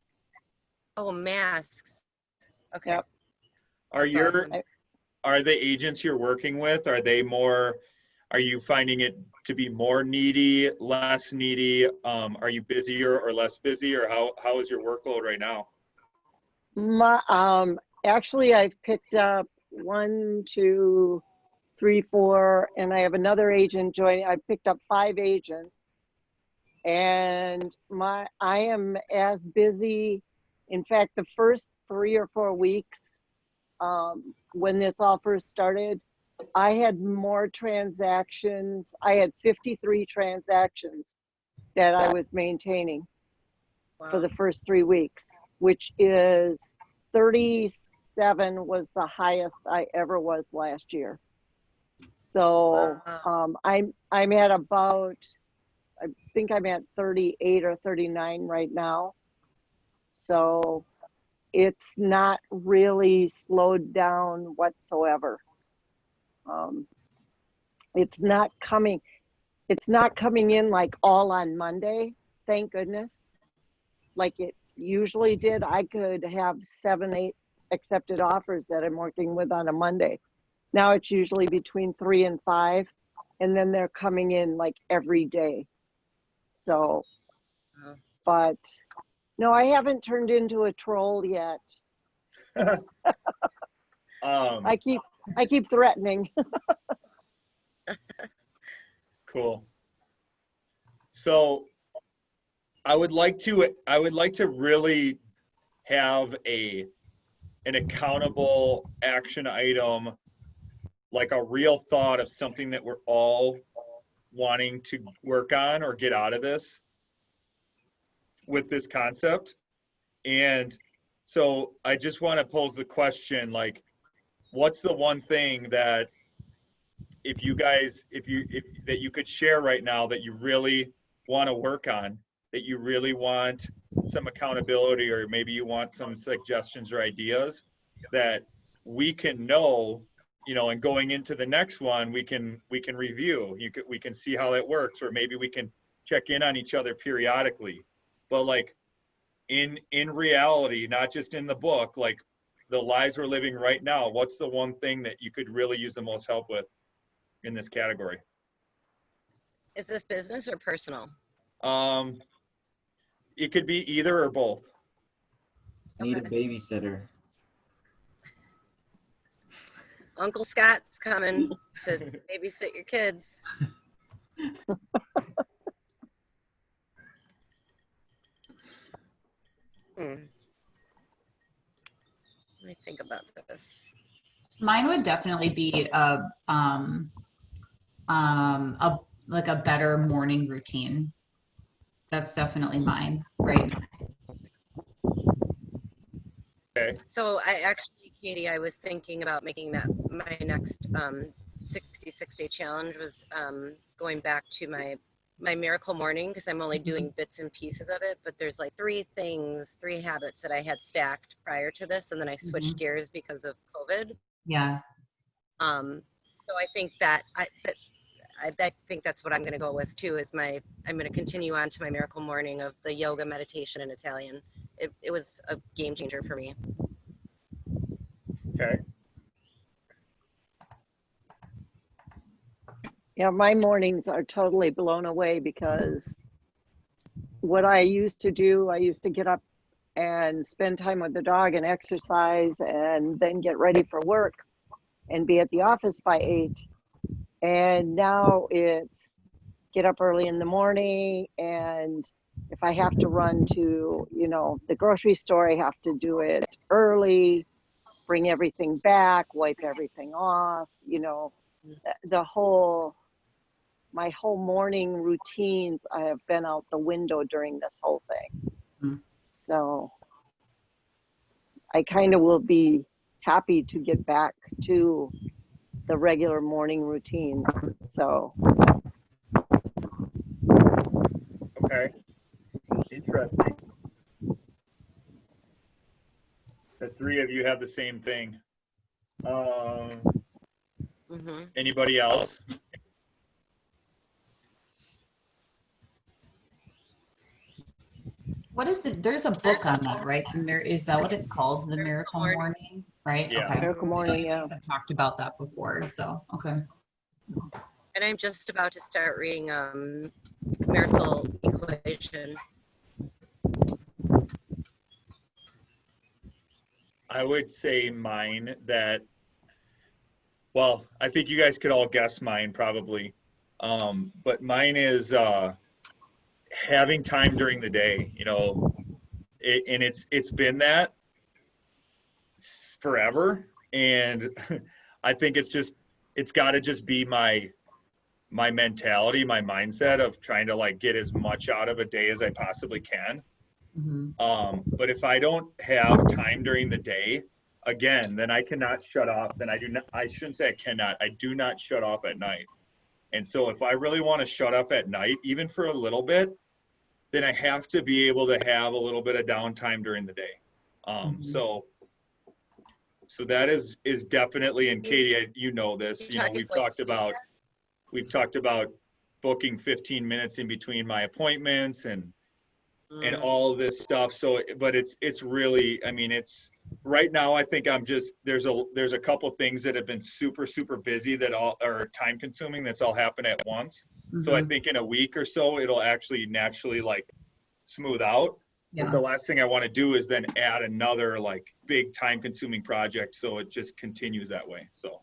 Oh, masks. Okay. Yep. Are the agents you're working with, are you finding it to be more needy, less needy? Are you busier or less busy, or how is your workload right now? Actually, I've picked up 1, 2, 3, 4, and I have another agent joining. I've picked up 5 agents, and I am as busy. In fact, the first 3 or 4 weeks, when this all first started, I had more transactions. I had 53 transactions that I was maintaining for the first 3 weeks, which is 37 was the highest I ever was last year. So I'm at about, I think I'm at 38 or 39 right now. So it's not really slowed down whatsoever. It's not coming in like all on Monday. thank goodness. Like it usually did. I could have 7, 8 accepted offers that I'm working with on a Monday. Now it's usually between 3 and 5, and then they're coming in like every day. So, Oh. but no, I haven't turned into a troll yet. I keep threatening. Cool. So I would like to really have an accountable action item, like a real thought of something that we're all wanting to work on or get out of this with this concept. And so I just want to pose the question, like, what's the one thing that if you could share right now that you really want to work on, that you really want some accountability, or maybe you want some suggestions or ideas that we can know, and going into the next one, we can review, we can see how it works, or maybe we can check in on each other periodically. But like in reality, not just in the book, like the lives we're living right now, what's the one thing that you could really use the most help with in this category? Is this business or personal? It could be either or both. Need a babysitter. Uncle Scott's coming to babysit your kids. Let me think about this. Mine would definitely be a better morning routine. That's definitely mine right now. Okay. So Katie, I was thinking about making that my next 66-day challenge was going back to my miracle morning, because I'm only doing bits and pieces of it, but there's like 3 habits that I had stacked prior to this, and then I switched gears because of COVID. Yeah. So I think I think that's what I'm going to go with too. I'm going to continue on to my miracle morning of the yoga, meditation, and Italian. It was a game changer for me. Okay. Yeah, my mornings are totally blown away, because what I used to do, I used to get up and spend time with the dog and exercise and then get ready for work and be at the office by 8. And now it's get up early in the morning, and if I have to run to, the grocery store, I have to do it early, bring everything back, wipe everything off, my whole morning routines have been out the window during this whole thing. So I kind of will be happy to get back to the regular morning routine. So. Okay. Interesting. The 3 of you have the same thing. Anybody else? There's a book on that, right? And is that what it's called? The Miracle Morning, right? Yeah. Okay. Miracle Morning, yeah. I've talked about that before, so, okay. And I'm just about to start reading Miracle Equation. I would say mine that, well, I think you guys could all guess mine probably. But mine is having time during the day, and it's been that forever. And I think it's got to just be my mentality, my mindset of trying to like get as much out of a day as I possibly can. But if I don't have time during the day, again, then I cannot shut off. Then I shouldn't say I cannot, I do not shut off at night. And so if I really want to shut off at night, even for a little bit, then I have to be able to have a little bit of downtime during the day. So that is definitely, and Katie, you know this, we've talked about booking 15 minutes in between my appointments and and all of this stuff. So, but it's really, I mean, it's right now, I think I'm just, there's a couple things that have been super, super busy that all are time consuming. That's all happen at once. So I think in a week or so, it'll actually naturally like smooth out. Yeah. But the last thing I want to do is then add another like big time consuming project. So it just continues that way. So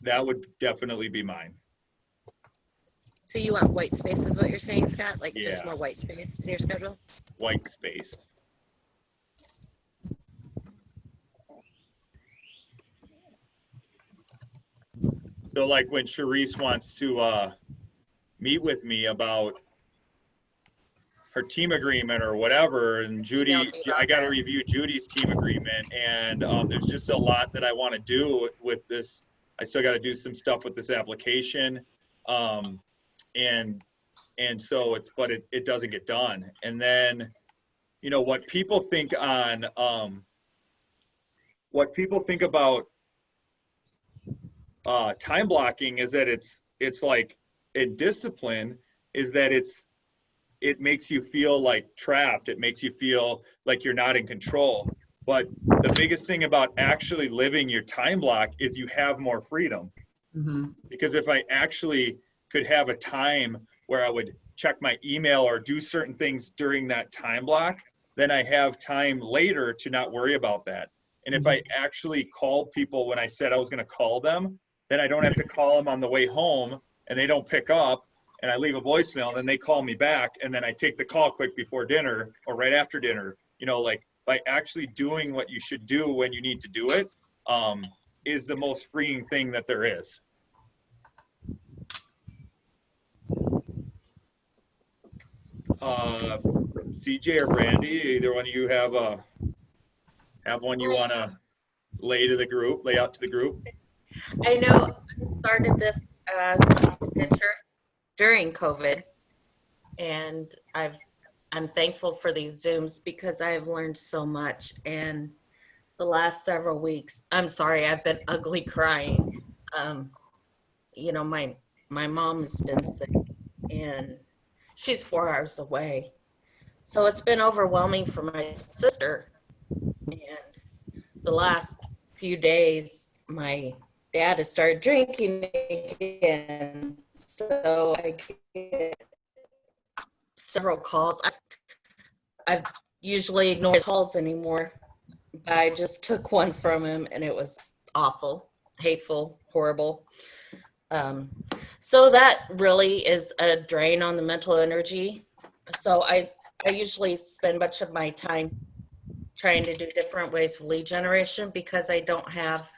that would definitely be mine. So you want white space is what you're saying, Scott? Like just Yeah. more white space in your schedule? White space. So like when Charisse wants to meet with me about her team agreement or whatever, and Judy, I got to review Judy's team agreement, and there's just a lot that I want to do with this. I still got to do some stuff with this application, and so it doesn't get done. And then, you know, what people think on what people think about time blocking is that it's like in discipline is that it makes you feel like trapped. It makes you feel like you're not in control. But the biggest thing about actually living your time block is you have more freedom. Because if I actually could have a time where I would check my email or do certain things during that time block, then I have time later to not worry about that. And if I actually called people when I said I was going to call them, then I don't have to call them on the way home and they don't pick up, and I leave a voicemail and then they call me back, and then I take the call quick before dinner or right after dinner. You know, like by actually doing what you should do when you need to do it is the most freeing thing that there is. CJ or Brandy, either one of you have one you want to lay out to the group? I know I started this adventure during COVID, and I'm thankful for these Zooms because I've learned so much. And the last several weeks, I'm sorry, I've been ugly crying. You know, my mom's been sick, and she's 4 hours away. So it's been overwhelming for my sister. And the last few days, my dad has started drinking again. So I get several calls. I've usually ignored calls anymore, but I just took one from him, and it was awful, hateful, horrible. So that really is a drain on the mental energy. So I usually spend much of my time trying to do different ways of lead generation because I don't have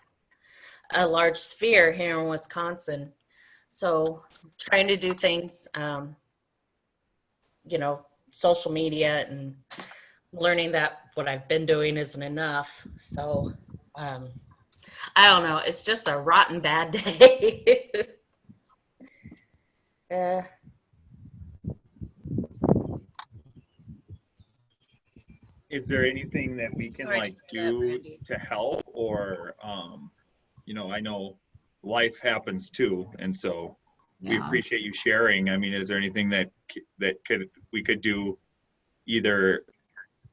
a large sphere here in Wisconsin. So trying to do things, you know, social media, and learning that what I've been doing isn't enough. So I don't know. It's just a rotten bad day. Is there anything that we can like do to help, or you know, I know life happens too, and so we appreciate you sharing. I mean, is there anything that we could do either?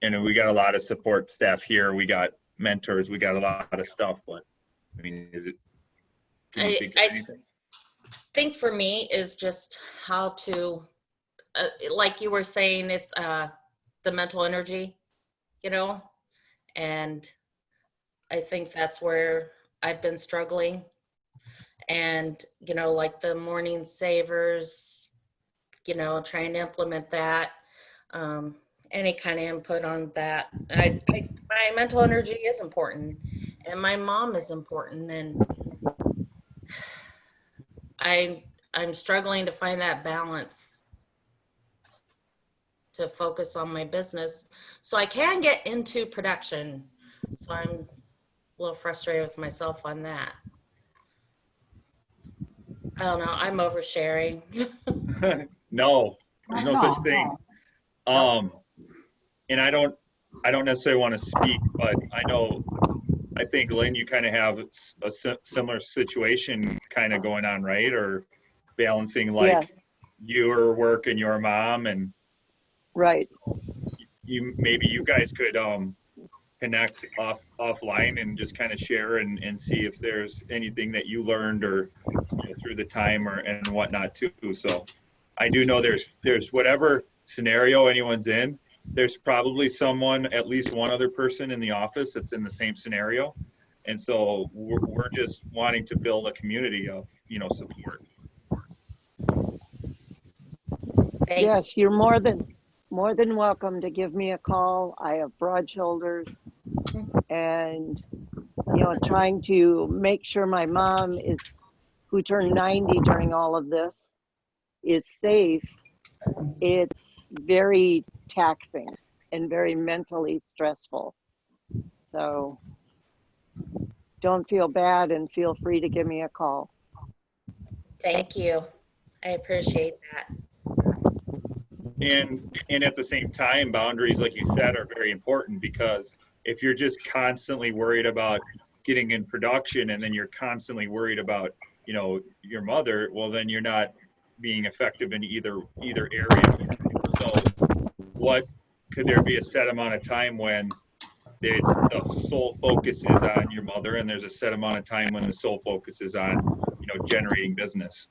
And we got a lot of support staff here, we got mentors, we got a lot of stuff, but I mean, is it, can you think of anything? Think for me is just how to, like you were saying, it's the mental energy, you know, and I think that's where I've been struggling. And, you know, like the morning savers, you know, trying to implement that, any kind of input on that. My mental energy is important, and my mom is important, and I'm struggling to find that balance to focus on my business so I can get into production. So I'm a little frustrated with myself on that. I don't know. I'm oversharing. No, there's no such thing. And I don't necessarily want to speak, but I think Lynn, you kind of have a similar situation kind of going on, right? Or balancing like your work and your mom, and Right. Maybe you guys could connect offline and just kind of share and see if there's anything that you learned or through the time and whatnot too. So I do know there's whatever scenario anyone's in, there's probably someone, at least one other person in the office that's in the same scenario. And so we're just wanting to build a community of, support. Yes, you're more than welcome to give me a call. I have broad shoulders, and trying to make sure my mom who turned 90 during all of this, is safe. It's very taxing and very mentally stressful. So don't feel bad and feel free to give me a call. Thank you. I appreciate that. And at the same time, boundaries, like you said, are very important, because if you're just constantly worried about getting in production and then you're constantly worried about, your mother, well, then you're not being effective in either area. So what could there be a set amount of time when the sole focus is on your mother, and there's a set amount of time when the sole focus is on, generating business?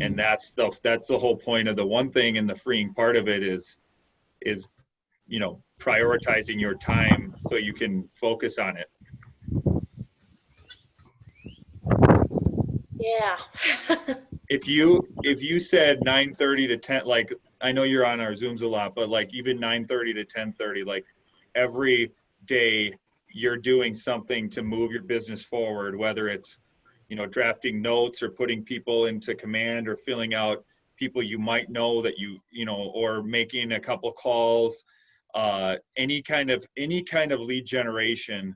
And that's the whole point of the one thing, and the freeing part of it is prioritizing your time so you can focus on it. Yeah. If you said 9:30 to 10, like, I know you're on our Zooms a lot, but like even 9:30 to 10:30, like every day you're doing something to move your business forward, whether it's drafting notes or putting people into command or filling out people you might know that or making a couple calls, any kind of lead generation.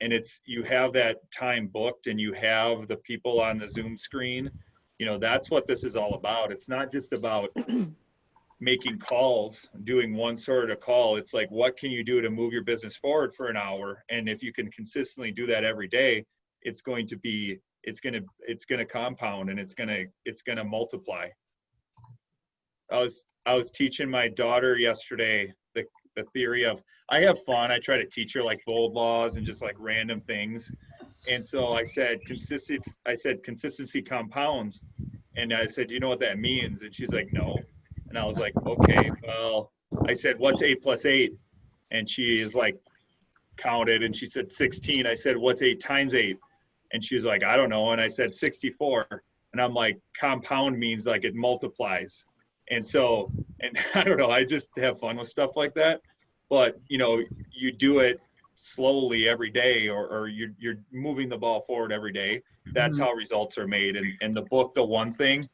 And you have that time booked and you have the people on the Zoom screen, that's what this is all about. It's not just about making calls, doing one sort of call. It's like, what can you do to move your business forward for an hour? And if you can consistently do that every day, it's going to compound, and it's going to multiply. I was teaching my daughter yesterday the theory of, I have fun. I try to teach her like bold laws and just like random things. And so I said consistency compounds. And I said, do you know what that means? And she's like, no. And I was like, okay, well, I said, what's 8 plus 8? And she is like, counted, and she said 16. I said, what's 8 times 8? And she was like, I don't know. And I said 64. And I'm like, compound means like it multiplies. And so, and I don't know, I just have fun with stuff like that. But, you do it slowly every day, or you're moving the ball forward every day. That's how results are made. And the book, The One Thing,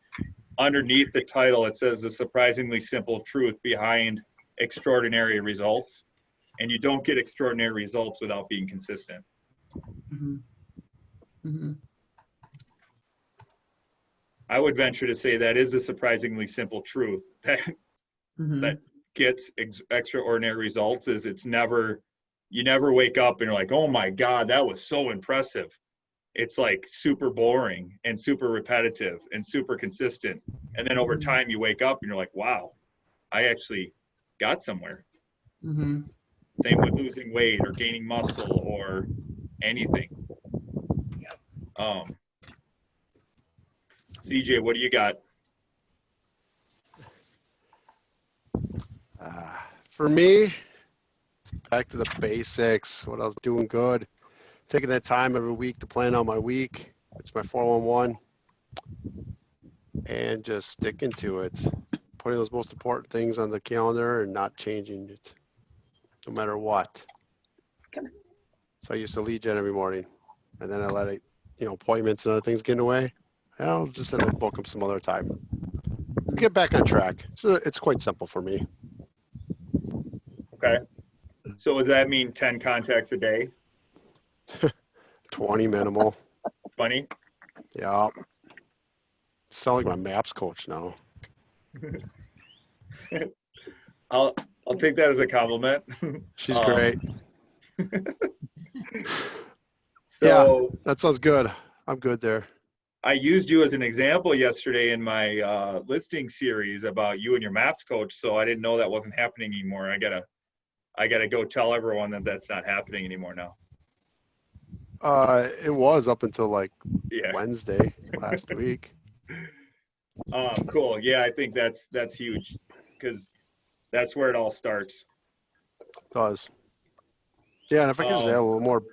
underneath the title, it says the surprisingly simple truth behind extraordinary results. And you don't get extraordinary results without being consistent. Mm-hmm. Mm-hmm. I would venture to say that is a surprisingly simple truth that that gets extraordinary results. Is you never wake up and you're like, oh my God, that was so impressive. It's like super boring and super repetitive and super consistent. And then over time you wake up and you're like, wow, I actually got somewhere. Mm-hmm. Same with losing weight or gaining muscle or anything. CJ, what do you got? For me, it's back to the basics. What I was doing good, taking that time every week to plan out my week. It's my 411, and just sticking to it. Putting those most important things on the calendar and not changing it, no matter what. So I used to lead gen every morning, and then I let it, appointments and other things get in the way. I'll just end up booking some other time. Get back on track. It's quite simple for me. Okay. So does that mean 10 contacts a day? 20 minimal. 20? Yeah. Sound like my maps coach now. I'll take that as a compliment. She's great. So, yeah, that sounds good. I'm good there. I used you as an example yesterday in my listing series about you and your maths coach, so I didn't know that wasn't happening anymore. I gotta go tell everyone that that's not happening anymore now. It was up until like Yeah. Wednesday last week. Cool. Yeah, I think that's huge because that's where it all starts. Does. Yeah, and if I could just add a Um, little more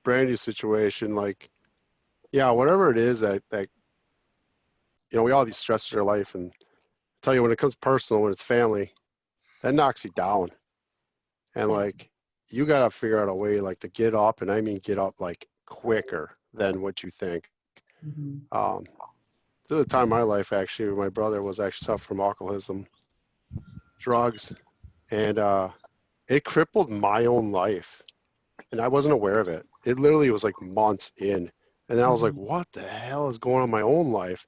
Brandy's situation, like, yeah, whatever it is that you know, we all have these stresses in our life, and I tell you, when it comes personal, when it's family, that knocks you down. And like, you gotta figure out a way like to get up, and I mean get up like quicker than what you think. Mhm. There was a time in my life actually where my brother was actually suffering from alcoholism, drugs, and it crippled my own life, and I wasn't aware of it. It literally was like months in, and I was like, what the hell is going on in my own life?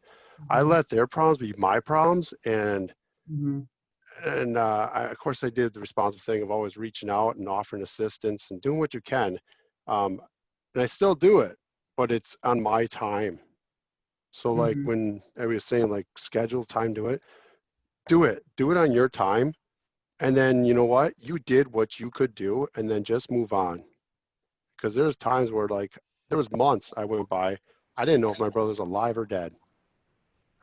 I let their problems be my problems, and Mhm. of course I did the responsible thing of always reaching out and offering assistance and doing what you can, and I still do it, but it's on my time. So like Mhm. when I was saying like schedule time to it, do it on your time, and then you know what, you did what you could do, and then just move on. Because there's times where like there was months I went by, I didn't know if my brother's alive or dead.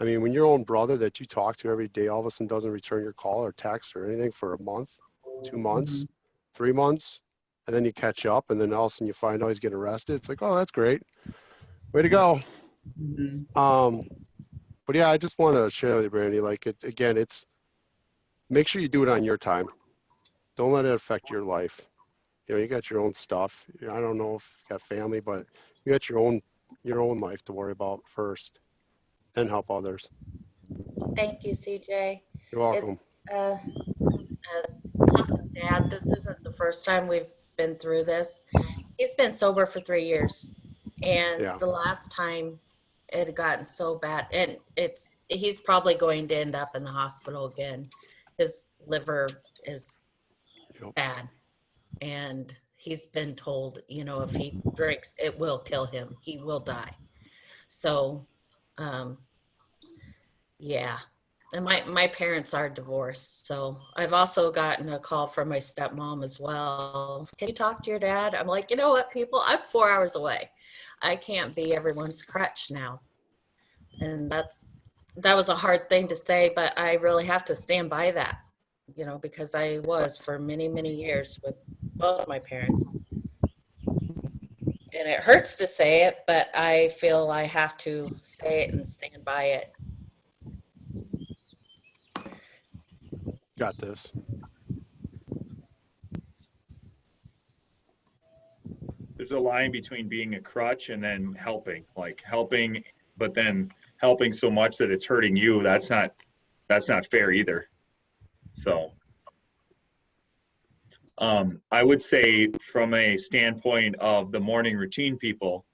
I mean, when your own brother that you talk to every day all of a sudden doesn't return your call or text or anything for a month, 2 months, 3 months, and then you catch up, and then all of a sudden you find out he's getting arrested, it's like, oh, that's great, way to go. Mhm. But yeah, I just want to share with you, Brandy, like it again, it's make sure you do it on your time. Don't let it affect your life. You know, you got your own stuff. I don't know if you got family, but you got your own life to worry about first, then help others. Thank you, CJ. You're welcome. It's a tough dad. This isn't the first time we've been through this. He's been sober for 3 years, and Yeah. the last time it had gotten so bad, and he's probably going to end up in the hospital again. His liver is Yep. bad, and he's been told, if he drinks, it will kill him. He will die. So, um, yeah. And my parents are divorced, so I've also gotten a call from my stepmom as well. Can you talk to your dad? I'm like, you know what, people? I'm 4 hours away. I can't be everyone's crutch now. And that was a hard thing to say, but I really have to stand by that, because I was for many, many years with both my parents. And it hurts to say it, but I feel I have to say it and stand by it. Got this. there's a line between being a crutch and then helping, like helping, but then helping so much that it's hurting you. That's not fair either. So, I would say from a standpoint of the morning routine people,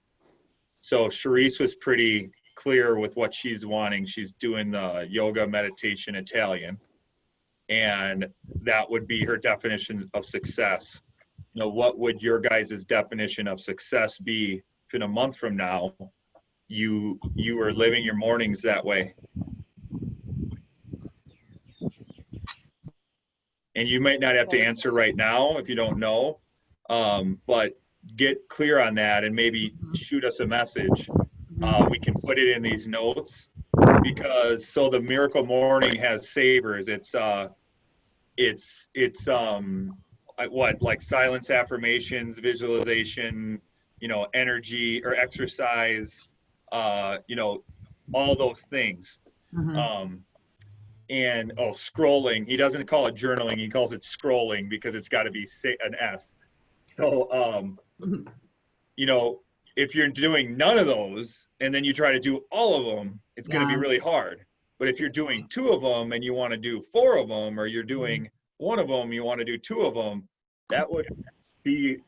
so Charisse was pretty clear with what she's wanting. She's doing the yoga, meditation, Italian, and that would be her definition of success. What would your guys' definition of success be if in a month from now you are living your mornings that way? And you might not have to answer right now if you don't know, but get clear on that and maybe shoot us a message. We can put it in these notes because so the Miracle Morning has savers. It's what, like silence, affirmations, visualization, energy or exercise, all those things. And scrolling. He doesn't call it journaling. He calls it scrolling because it's got to be an S. So, if you're doing none of those and then you try to do all of them, it's going to be really hard. But if you're doing 2 of them and you want to do 4 of them, or you're doing 1 of them, you want to do 2 of them, that would be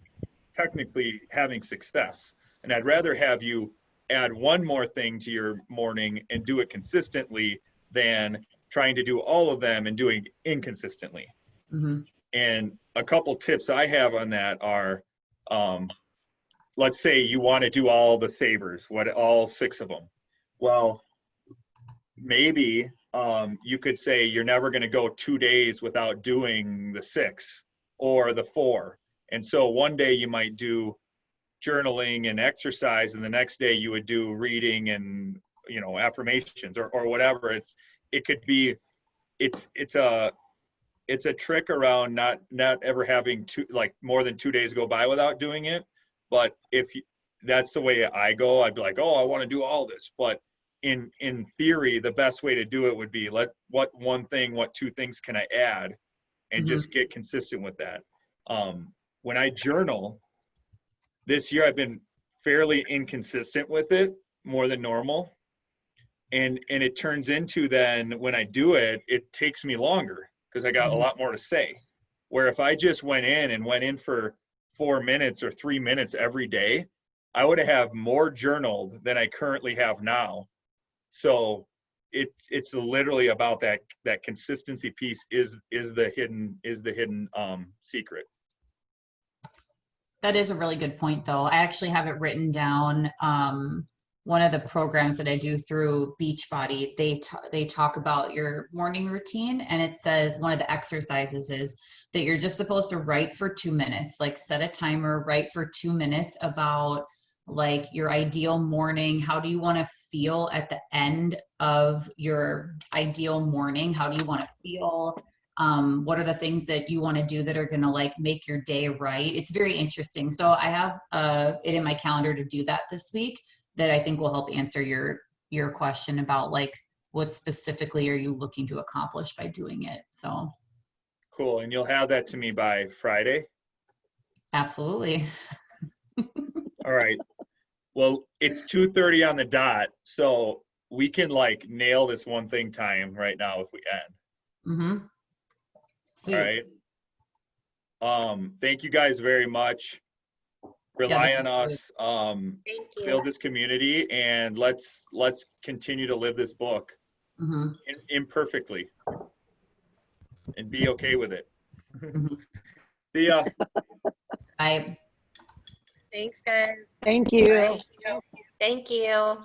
technically having success. And I'd rather have you add 1 more thing to your morning and do it consistently than trying to do all of them and doing inconsistently. And a couple tips I have on that are, let's say you want to do all the savers, all 6 of them. Well, maybe you could say you're never going to go 2 days without doing the 6 or the 4. And so one day you might do journaling and exercise, and the next day you would do reading and, you know, affirmations or whatever. It could be, it's a trick around not ever having more than 2 days go by without doing it. But if that's the way I go, I'd be like, oh, I want to do all this. But in theory, the best way to do it would be what 2 things can I add, and just get consistent with that. When I journal this year, I've been fairly inconsistent with it, more than normal. And it turns into, then when I do it, it takes me longer because I got a lot more to say. Where if I just went in for 4 minutes or 3 minutes every day, I would have more journaled than I currently have now. So it's literally about that consistency piece is the hidden secret. That is a really good point, though. I actually have it written down. One of the programs that I do through Beachbody, they talk about your morning routine, and it says one of the exercises is that you're just supposed to write for 2 minutes, like set a timer, write for 2 minutes about like your ideal morning. How do you want to feel at the end of your ideal morning? How do you want to feel? What are the things that you want to do that are going to like make your day right? It's very interesting. So I have it in my calendar to do that this week, that I think will help answer your question about like what specifically are you looking to accomplish by doing it. So cool. And you'll have that to me by Friday? Absolutely. All right. Well, it's 2:30 on the dot, so we can like nail this one thing time right now if we can. Sweet. All right. Thank you guys very much. Rely on us. Thank you. Build this community, and let's continue to live this book imperfectly and be okay with it. See ya. Bye. Thanks, guys. Thank you. Bye. Thank you.